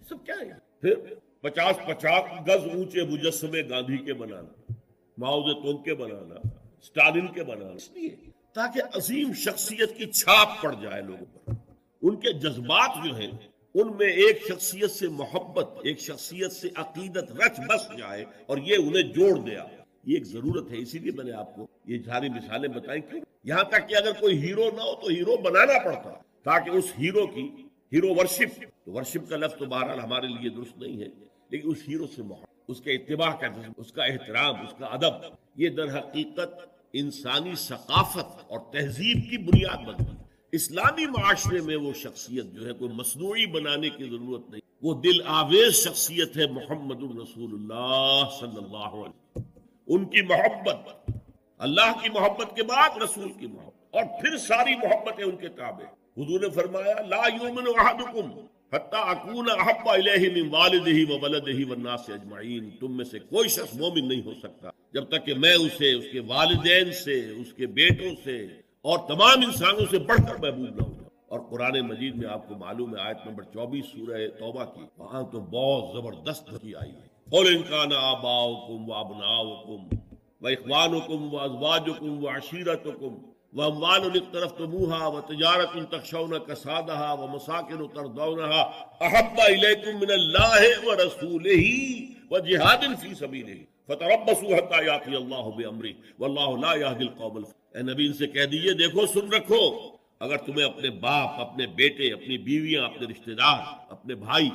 B: سب کیا ہے؟ پھر 50 گز اونچے مجسمے گاندھی کے بنانا، ماؤ زیتون کے بنانا، اسٹالن کے بنانا، اس لیے تاکہ عظیم شخصیت کی چھاپ پڑ جائے لوگوں پر، ان کے جذبات جو ہیں ان میں ایک شخصیت سے محبت، ایک شخصیت سے عقیدت رچ بس جائے، اور یہ انہیں جوڑ دیا، یہ ایک ضرورت ہے۔ اسی لیے میں نے آپ کو یہ ساری مثالیں بتائیں، کیوں یہاں تک کہ اگر کوئی ہیرو نہ ہو تو ہیرو بنانا پڑتا، تاکہ اس ہیرو کی ہیرو ورشپ، تو ورشپ کا لفظ تو بہرحال ہمارے لیے درست نہیں ہے، لیکن اس ہیرو سے محبت، اس کے اتباع کا جذب، اس کا احترام، اس کا ادب، یہ در حقیقت انسانی ثقافت اور تہذیب کی بنیاد بنتی ہے۔ اسلامی معاشرے میں وہ شخصیت جو ہے کوئی مصنوعی بنانے کی ضرورت نہیں، وہ دل آویز شخصیت ہے محمد الرسول اللہ صلی اللہ علیہ وسلم، ان کی محبت، اللہ کی محبت کے بعد رسول کی محبت، اور پھر ساری محبتیں ان کے تابع۔ حضور نے فرمایا لا یؤمن احدکم حتی اکون احب الیہ من والدہ وولدہ والناس اجمعین، تم میں سے کوئی شخص مومن نہیں ہو سکتا جب تک کہ میں اسے اس کے والدین سے، اس کے بیٹوں سے اور تمام انسانوں سے بڑھ کر محبوب نہ ہوں۔ اور قرآن مجید میں آپ کو معلوم ہے آیت نمبر 24 سورہ توبہ کی، وہاں تو بہت زبردست کی آئی ہے، قل ان کان آباؤکم وابناؤکم واخوانکم وازواجکم وعشیرتکم واموال اقترفتموها وتجارۃ تخشون کسادها ومساکن ترضونها احب الیکم من اللہ ورسولہ وجہاد فی سبیلہ فتربصوا حتی یاتی اللہ بامرہ واللہ لا یہدی القوم الفاسقین۔ اے نبی ان سے کہہ دیجئے دیکھو سن رکھو، اگر تمہیں اپنے باپ، اپنے بیٹے، اپنی بیویاں، اپنے رشتہ دار، اپنے بھائی،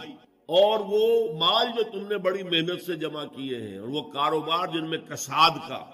B: اور وہ مال جو تم نے بڑی محنت سے جمع کیے ہیں، اور وہ کاروبار جن میں کساد کا،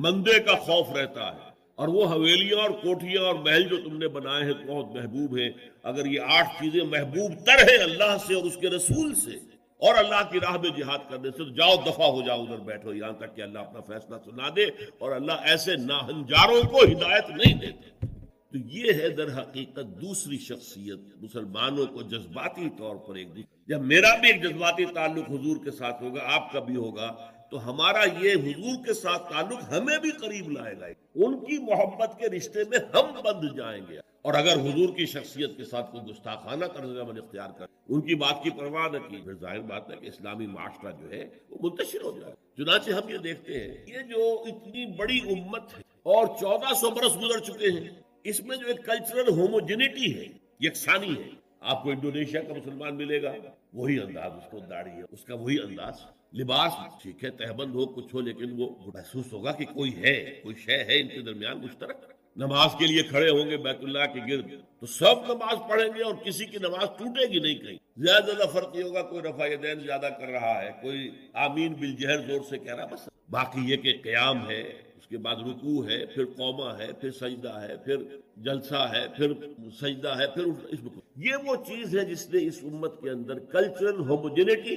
B: مندے کا خوف رہتا ہے، اور وہ حویلیاں اور کوٹھیاں اور محل جو تم نے بنائے ہیں بہت محبوب ہیں، اگر یہ 8 چیزیں محبوب تر ہیں اللہ سے اور اس کے رسول سے اور اللہ کی راہ میں جہاد کرنے سے، تو جاؤ دفع ہو جاؤ، ادھر بیٹھو یہاں تک کہ اللہ اپنا فیصلہ سنا دے۔ اور اللہ ایسے ناہنجاروں کو ہدایت نہیں دیتے
C: تو یہ ہے در حقیقت دوسری شخصیت مسلمانوں کو جذباتی طور پر ایک دوسرے، جب میرا بھی ایک جذباتی تعلق حضور کے ساتھ ہوگا، آپ کا بھی ہوگا، تو ہمارا یہ حضور کے ساتھ تعلق ہمیں بھی قریب لائے گا، ان کی محبت کے رشتے میں ہم بندھ جائیں گے۔ اور اگر حضور کی شخصیت کے ساتھ کوئی گستاخانہ طرز عمل اختیار کر، ان کی بات کی پرواہ نہ کی، پھر ظاہر بات ہے کہ اسلامی معاشرہ جو ہے وہ منتشر ہو جائے۔ چنانچہ ہم یہ دیکھتے ہیں یہ جو اتنی بڑی امت ہے اور 1400 برس گزر چکے ہیں، اس میں جو ایک کلچرل ہوموجینٹی ہے، یکسانی ہے۔ آپ کو انڈونیشیا کا مسلمان ملے گا، وہی انداز، اس کو داڑھی ہے، اس کا وہی انداز، لباس ٹھیک ہے تہبند ہو کچھ ہو، لیکن وہ محسوس ہوگا کہ کوئی ہے، کوئی شے ہے ان کے درمیان مشترک۔ نماز کے لیے کھڑے ہوں گے بیت اللہ کے گرد تو سب نماز پڑھیں گے اور کسی کی نماز ٹوٹے گی نہیں، کہیں زیادہ فرق یہ ہوگا کوئی رفع یدین زیادہ کر رہا ہے، کوئی آمین بالجہر زور سے کہہ رہا، بس۔ باقی یہ کہ قیام ہے، اس کے بعد رکوع ہے، پھر قومہ ہے، پھر سجدہ ہے، پھر جلسہ ہے، پھر سجدہ ہے، پھر اس میں یہ وہ چیز ہے جس نے اس امت کے اندر cultural homogeneity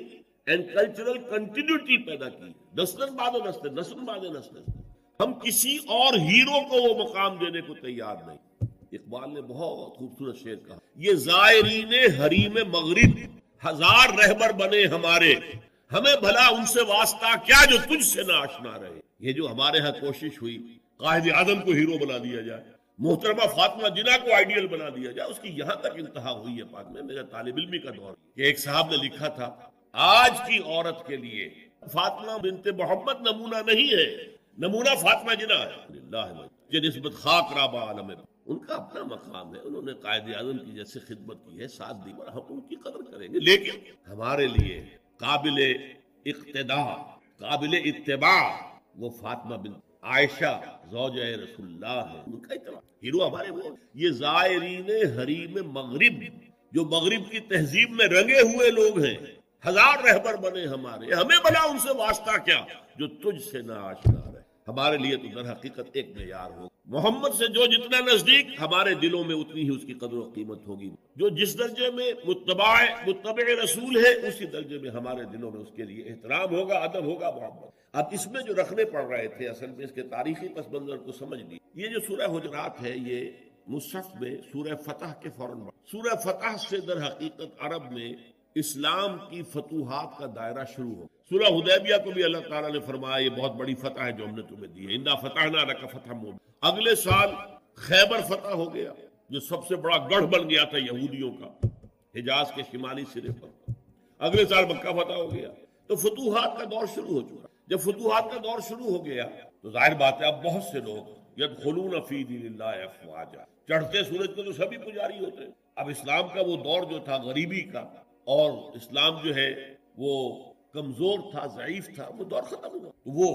C: and cultural continuity پیدا کی، نسل بعد نسل، نسل بعد نسل۔ ہم کسی اور ہیرو کو وہ مقام دینے کو تیار نہیں۔ اقبال نے بہت خوبصورت شعر کہا، یہ زائرین حریم مغرب ہزار رہبر بنے ہمارے، ہمیں بھلا ان سے واسطہ کیا جو تجھ سے نہ آشنا رہے۔ یہ جو ہمارے ہاں کوشش ہوئی قائد اعظم کو ہیرو بنا دیا جائے، محترمہ فاطمہ جناح کو آئیڈیل بنا دیا جائے، اس کی یہاں تک انتہا ہوئی ہے۔ پاک میں میرا طالب علمی کا دور کہ ایک صاحب نے لکھا تھا، آج کی عورت کے لیے فاطمہ بنت محمد نمونہ نہیں ہے، نمونہ فاطمہ جناح ہے، یہ نسبت خاک رابع عالم ہے۔ ان کا اپنا مقام ہے، انہوں نے قائد اعظم کی جیسے خدمت کی ہے، ساتھ دی، اور ہم ان کی قدر کریں گے، لیکن ہمارے لیے قابل اقتداء، قابل اتباع وہ فاطمہ بنت عائشہ زوجہ رسول اللہ ہے، ان کا اتباع۔ ہیرو ہمارے وہ یہ زائرین حریم مغرب، جو مغرب کی تہذیب میں رنگے ہوئے لوگ ہیں، ہزار رہبر بنے ہمارے، ہمیں بلا ان سے واسطہ کیا جو تجھ سے نہ آشنا رہے۔ ہمارے لیے تو در حقیقت ایک معیار ہو، محمد سے جو جتنا نزدیک، ہمارے دلوں میں اتنی ہی اس کی قدر و قیمت ہوگی۔ جو جس درجے میں متبع رسول ہے، اسی درجے میں ہمارے دلوں میں اس کے لیے احترام ہوگا، ادب ہوگا، محبت۔ اب اس میں جو رکھنے پڑ رہے تھے، اصل میں اس کے تاریخی پس منظر کو سمجھ لی۔ یہ جو سورہ حجرات ہے، یہ مصحف میں سورہ فتح کے فوراً بعد، سورہ فتح سے در حقیقت عرب میں اسلام کی فتوحات کا دائرہ شروع ہو۔ سورہ حدیبیہ کو بھی اللہ تعالیٰ نے فرمایا یہ بہت بڑی فتح ہے جو ہم نے تمہیں دی ہے، انا فتحنا لک فتحا مبینا۔ اگلے سال خیبر فتح ہو گیا، جو سب سے بڑا گڑھ بن گیا تھا یہودیوں کا حجاز کے شمالی سرے پر۔ اگلے سال مکہ فتح ہو گیا، تو فتوحات کا دور شروع ہو چکا۔ جب فتوحات کا دور شروع ہو گیا تو ظاہر بات ہے اب بہت سے لوگ یدخلون فی دین اللہ افواجا، چڑھتے سورج کو تو سبھی پجاری ہوتے ہیں۔ اب اسلام کا وہ دور جو تھا غریبی کا، اور اسلام جو ہے وہ کمزور تھا، ضعیف تھا، وہ دور ختم ہوا۔ وہ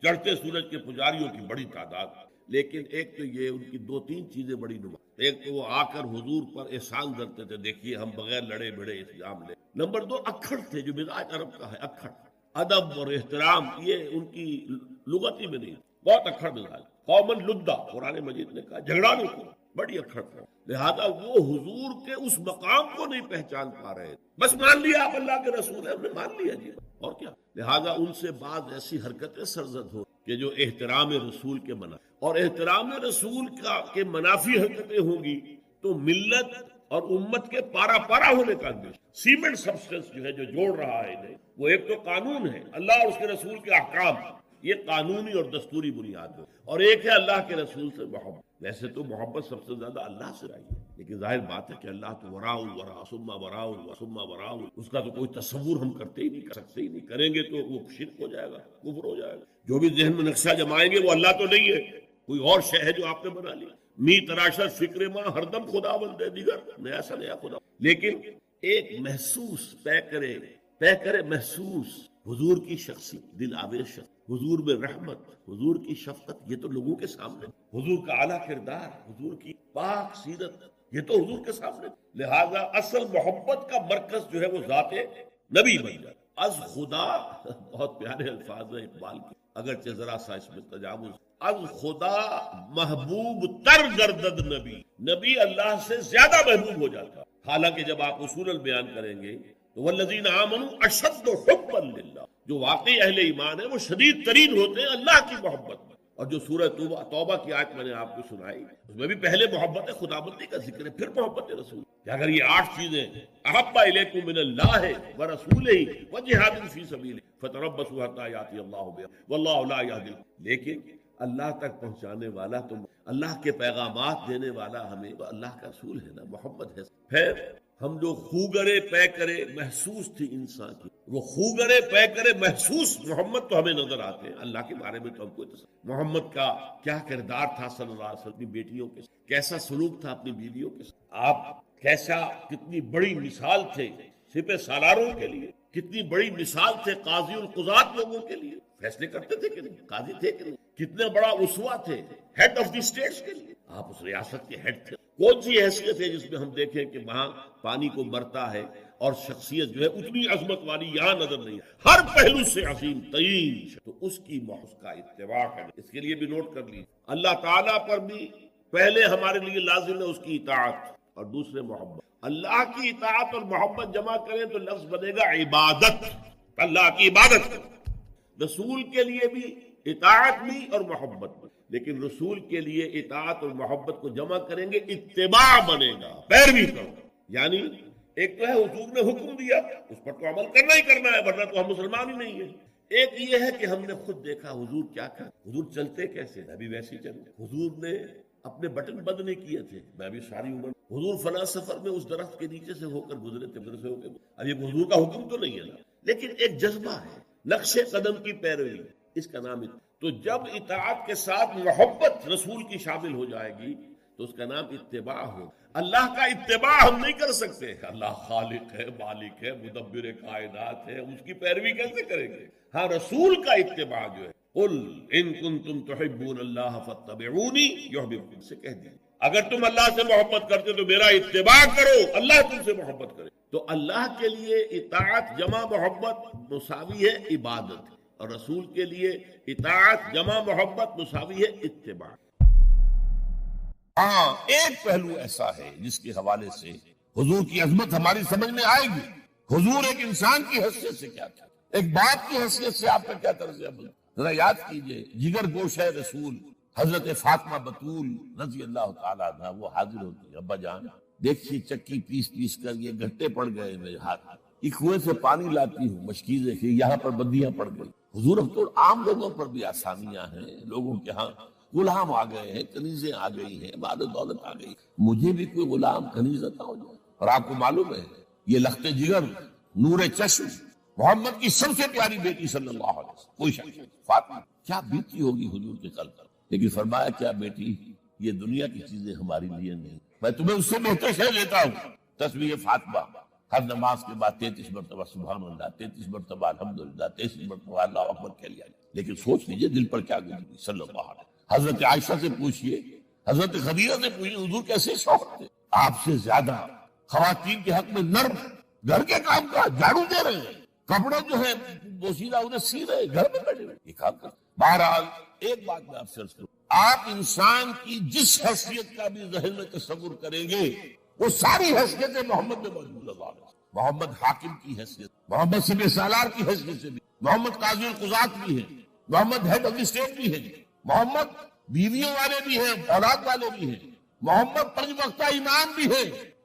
C: چڑھتے سورج کے پجاریوں کی بڑی تعداد، لیکن ایک تو یہ ان کی دو تین چیزیں بڑی نمایاں۔ ایک تو وہ آ کر حضور پر احسان کرتے تھے، دیکھیے ہم بغیر لڑے بھڑے اسلام لے۔ نمبر دو اکھڑ تھے، جو مزاج عرب کا ہے، اکھڑ، ادب اور احترام یہ ان کی لغتی میں نہیں، بہت اکھڑ مزاج۔ قومن لدہ قرآن مجید نے کہا، جھگڑا نہیں کو، بڑی اکھڑ تھا، لہذا وہ حضور کے اس مقام کو نہیں پہچان پا رہے، بس مان لیا آپ اللہ کے رسول ہیں، ہم نے مان لیا جی، اور کیا۔ لہذا ان سے بعض ایسی حرکتیں سرزد ہو کہ جو احترام رسول کے منع، اور احترام رسول کے منافی حرکتیں ہوں گی تو ملت اور امت کے پارا پارا ہونے کا اندیشہ۔ سیمنٹ سبسٹنس جو ہے جو جوڑ رہا ہے انہیں، وہ ایک تو قانون ہے، اللہ اور اس کے رسول کے احکام، یہ قانونی اور دستوری بنیاد ہے، اور ایک ہے اللہ کے رسول سے محبت۔ ویسے تو محبت سب سے زیادہ اللہ سے آئی ہے، لیکن ظاہر بات ہے کہ اللہ تو وراء الورا ثم وراء الورا ثم وراء الورا، اس کا تو کوئی تصور ہم کرتے ہی نہیں، کر سکتے ہی نہیں، کریں گے تو وہ شرک ہو جائے گا، کفر ہو جائے گا۔ جو بھی ذہن میں نقشہ جمائیں گے وہ اللہ تو نہیں ہے، کوئی اور شے ہے جو آپ نے بنا لی۔ می تراشا فکر ماں ہر دم خدا بندے دیگر، نیا سا نیا خدا۔ لیکن ایک محسوس طے کرے محسوس حضور کی شخصیت، دل آویز شخص، حضور میں رحمت، حضور کی شفقت، یہ تو لوگوں کے سامنے، حضور کا اعلیٰ کردار، حضور کی پاک سیرت، یہ تو حضور کے سامنے۔ لہذا اصل محبت کا مرکز جو ہے وہ ذات نبی بن جائے۔ از خدا، بہت پیارے الفاظ ہیں اقبال کے، اگرچہ ذرا سا اس میں تجاوز، از خدا محبوب تر گردد نبی اللہ سے زیادہ محبوب ہو جاتا۔ حالانکہ جب آپ اصولاً بیان کریں گے تو والذین آمنوا اشد حبا للہ، جو واقعی اہل ایمان ہیں وہ شدید ترین ہوتے ہیں اللہ کی محبت میں۔ اور جو سورہ توبہ کی آیت میں نے آپ کو سنائی اس میں بھی پہلے محبت خداوندی کا ذکر ہے، پھر محبت رسول، کہ اگر یہ 8 چیزیں احب الیکم من اللہ ورسولہ وجہاد فی سبیلہ فتربصوا حتی یاتی اللہ بامرہ واللہ لا یہدی، لیکن اللہ تک پہنچانے والا تو اللہ کے پیغامات دینے والا ہمیں اللہ کا رسول ہے نا، محمد ہے۔ پھر ہم جو خوگرے پے کرے محسوس تھی انسان کی، وہ خوگرے پے کرے محسوس محمد تو ہمیں نظر آتے ہیں۔ اللہ کے بارے میں تو ہم کو محمد کا کیا کردار تھا صلی اللہ علیہ وسلم، اپنی بیٹیوں کے ساتھ کیسا سلوک تھا، اپنی بیویوں کے ساتھ آپ کیسا، کتنی بڑی مثال تھے سپہ سالاروں کے لیے، کتنی بڑی مثال تھے قاضی القضات لوگوں کے لیے، فیصلے کرتے تھے کہ نہیں، قاضی تھے کہ نہیں، کتنے بڑا اسوہ تھے ہیڈ آف دی اسٹیٹس کے لیے، آپ اس ریاست کے ہیڈ تھے۔ کون سی حیثیت ہے جس میں ہم دیکھیں کہ وہاں پانی کو مرتا ہے اور شخصیت جو ہے اتنی عظمت والی یہاں نظر نہیں ہے، ہر پہلو سے عظیم ترین، تو اس کی اس کا اتباع کریں۔ اس کے لیے بھی نوٹ کر لیجیے، اللہ تعالیٰ پر بھی پہلے ہمارے لیے لازم ہے اس کی اطاعت اور دوسرے محبت۔ اللہ کی اطاعت اور محبت جمع کریں تو لفظ بنے گا عبادت، اللہ کی عبادت کریں۔ رسول کے لیے بھی اطاعت بھی اور محبت بھی، لیکن رسول کے لیے اطاعت اور محبت کو جمع کریں گے اتباع بنے گا، پیروی کرو۔ یعنی ایک تو ہے حضور نے حکم دیا اس پر تو عمل کرنا ہی کرنا ہے، ورنہ تو ہم مسلمان ہی نہیں ہیں۔ ایک یہ ہے کہ ہم نے خود دیکھا حضور کیا کہا، حضور چلتے کیسے، میں بھی ویسے ہی چلتے۔ حضور نے اپنے بٹن بند نہیں کیے تھے، میں بھی ساری عمر۔ حضور فلاں سفر میں اس درخت کے نیچے سے ہو کر گزرے تھے، ادھر سے ہو کے۔ اب یہ حضور کا حکم تو نہیں ہے نا، لیکن ایک جذبہ ہے، نقش قدم کی پیروی، اس کا نام۔ تو جب اطاعت کے ساتھ محبت رسول کی شامل ہو جائے گی تو اس کا نام اتباع ہو۔ اللہ کا اتباع ہم نہیں کر سکتے، اللہ خالق ہے، مالک ہے، مدبر کائنات ہے، اس کی پیروی کیسے کریں گے؟ ہاں، رسول کا اتباع جو ہے، قل ان کنتم تحبون اللہ فاتبعونی یحببکم، سے کہہ دیجیے اگر تم اللہ سے محبت کرتے تو میرا اتباع کرو، اللہ تم سے محبت کرے۔ تو اللہ کے لیے اطاعت جمع محبت مساوی ہے عبادت، اور رسول کے لیے اطاعت جمع محبت مساوی ہے اتباع۔
A: ہاں، ایک پہلو ایسا ہے جس کے حوالے سے حضور کی عظمت ہماری سمجھ میں آئے گی۔ حضور ایک انسان کی حیثیت سے کیا تھا، ایک باپ کی حیثیت سے آپ کا کیا طرز عمل، ذرا یاد کیجئے۔ جگر گوش ہے رسول حضرت فاطمہ بطول رضی اللہ تعالیٰ عنہ، وہ حاضر ہوتی ہے، ابا جان دیکھیے چکی پیس پیس کر یہ گھٹے پڑ گئے میرے ہاتھ، یہ کنویں سے پانی لاتی ہوں، مشکیزیں کہ یہاں پر بدیاں پڑ گئی۔ حضور اب تو عام لوگوں پر بھی آسانیاں ہیں، لوگوں کے ہاں غلام آ گئے ہیں، کنیزیں آ گئی ہیں، مال و دولت آ گئی، مجھے بھی کوئی غلام کنیز عطا ہو جائے۔ اور آپ کو معلوم ہے یہ لخت جگر نور چشم محمد کی سب سے پیاری بیٹی صلی اللہ علیہ وسلم، کوئی شک نہیں، فاطمہ کیا بیتی ہوگی حضور کے قلب پر۔ لیکن فرمایا کیا بیٹی، یہ دنیا کی چیزیں ہماری لیے نہیں، میں تمہیں اس سے بہتر شے دیتا ہوں۔ تسبیح فاطمہ ہر نماز کے بعد 33 مرتبہ سبحان اللہ، 33 مرتبہ الحمدللہ، 33 مرتبہ اللہ اکبر کہہ لیا۔ لیکن سوچ لیجئے دل پر کیا گزری صلی اللہ علیہ وسلم۔ حضرت عائشہ سے پوچھئے، حضرت خدیجہ سے پوچھئے، حضور کیسے شوق تھے، آپ سے زیادہ خواتین کے حق میں نرم، گھر کے کام کا جھاڑو دے رہے ہیں، کپڑے جو ہے بوسیدہ انہیں سی رہے، گھر میں بیٹھے ہوئے، یہ کام کرتے۔ بہرحال ایک بات میں آپ سے عرض کروں، آپ انسان کی جس حیثیت کا بھی ذہن میں تصور کریں گے وہ ساری حیثیتیں محمد میں موجود ہیں۔ محمد حاکم کی حیثیت، محمد سپہ سالار کی حیثیت سے بھی، محمد قاضی القضات بھی ہیں، محمد ہیڈ آف دی اسٹیٹ بھی ہیں، محمد بیویوں والے بھی ہیں، اولاد والے بھی ہیں، محمد 5 وقتہ امام بھی ہیں،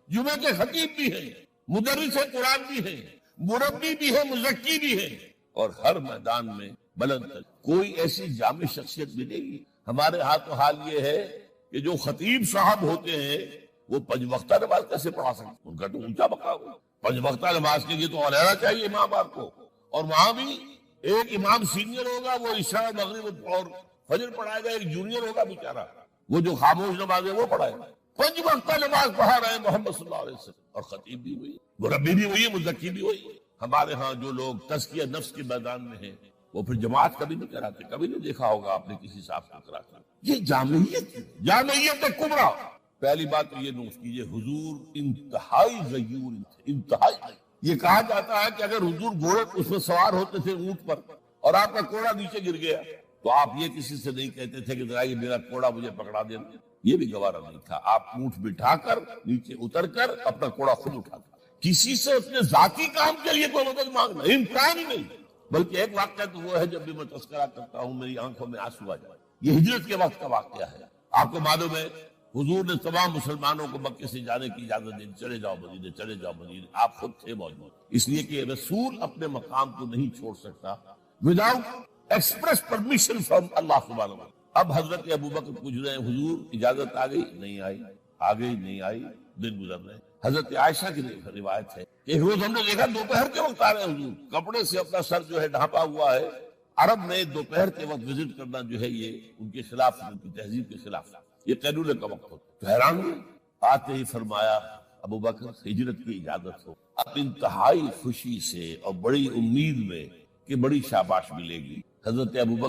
A: جمعہ کے خطیب بھی ہیں، مدرس قرآن بھی ہیں، مربی بھی ہیں، مزکی بھی ہیں، اور ہر میدان میں بلند تر کوئی ایسی جامع شخصیت ملے گی۔ ہمارے ہاتھ و حال یہ ہے کہ جو خطیب صاحب ہوتے ہیں وہ 5 وقتہ نماز کیسے پڑھا سکتے، ان کا تو اونچا مقام ہے۔ 5 وقتہ نماز کے لیے تو علیحدہ چاہیے امام آپ کو، اور وہاں بھی ایک امام سینئر ہوگا، وہ عشاء مغرب اور فجر پڑھائے گا، ایک جونیئر ہوگا بیچارہ، وہ جو خاموش نماز ہے وہ پڑھائے گا۔ 5 وقتہ نماز پڑھا رہے ہیں محمد صلی اللہ علیہ وسلم، اور خطیب بھی ہوئی، مربی بھی ہوئی، مزکی بھی ہوئی۔ ہمارے ہاں جو لوگ تزکیہ نفس کے میدان میں ہیں وہ پھر جماعت کبھی نہیں کراتے، کبھی نہیں دیکھا ہوگا آپ نے کسی صاحب کو کراتے۔ یہ جامعیت کبریٰ۔ پہلی بات تو یہ نوٹ کیجئے، حضور انتہائی غیور، انتہائی۔ یہ کہا جاتا ہے کہ اگر حضور گھوڑے اس میں سوار ہوتے تھے اونٹ پر اور آپ کا کوڑا نیچے گر گیا تو آپ یہ کسی سے نہیں کہتے تھے کہ ذرا یہ میرا کوڑا مجھے پکڑا دینا، یہ بھی گوارا نہیں تھا۔ آپ اونٹ بٹھا کر نیچے اتر کر اپنا کوڑا خود اٹھاتا، کسی سے اپنے ذاتی کام کے لیے کوئی مدد مانگنا امکان ہی نہیں۔ بلکہ ایک واقعہ تو وہ ہے جب بھی میں تذکرہ کرتا ہوں میری آنکھوں میں آنسو آ جائے۔
C: یہ ہجرت کے وقت کا واقعہ ہے. آپ کو معلوم ہے حضور نے تمام مسلمانوں کو مکے سے جانے کی اجازت دی، چلے جاؤ مدینے، چلے جاؤ مدینے. آپ خود تھے موجود، اس لیے کہ رسول اپنے مقام کو نہیں چھوڑ سکتا وداؤٹ ایکسپریس پرمیشن فرام اللہ سبحانہ وتعالی. اب حضرت ابوبکر پوچھ رہے ہیں حضور اجازت آ گئی؟ نہیں آئی. آ گئی نہیں آئی، دن گزر رہے. حضرت عائشہ کی روایت ہے کہ ایک روز ہم نے دیکھا دوپہر کے وقت آ رہے ہیں حضور، کپڑے سے اپنا سر جو ہے ڈھانپا ہوا ہے. عرب میں دوپہر کے وقت وزٹ کرنا جو ہے یہ ان کے خلاف، ان کی تہذیب کے خلاف، یہ قیلولے کا وقت ہوتا. تو حیران ہوئے، آتے ہی فرمایا ابوبکر ہجرت کی اجازت ہو. اب انتہائی خوشی سے اور بڑی امید میں کہ بڑی شاباش ملے گی حضرت ابوبکر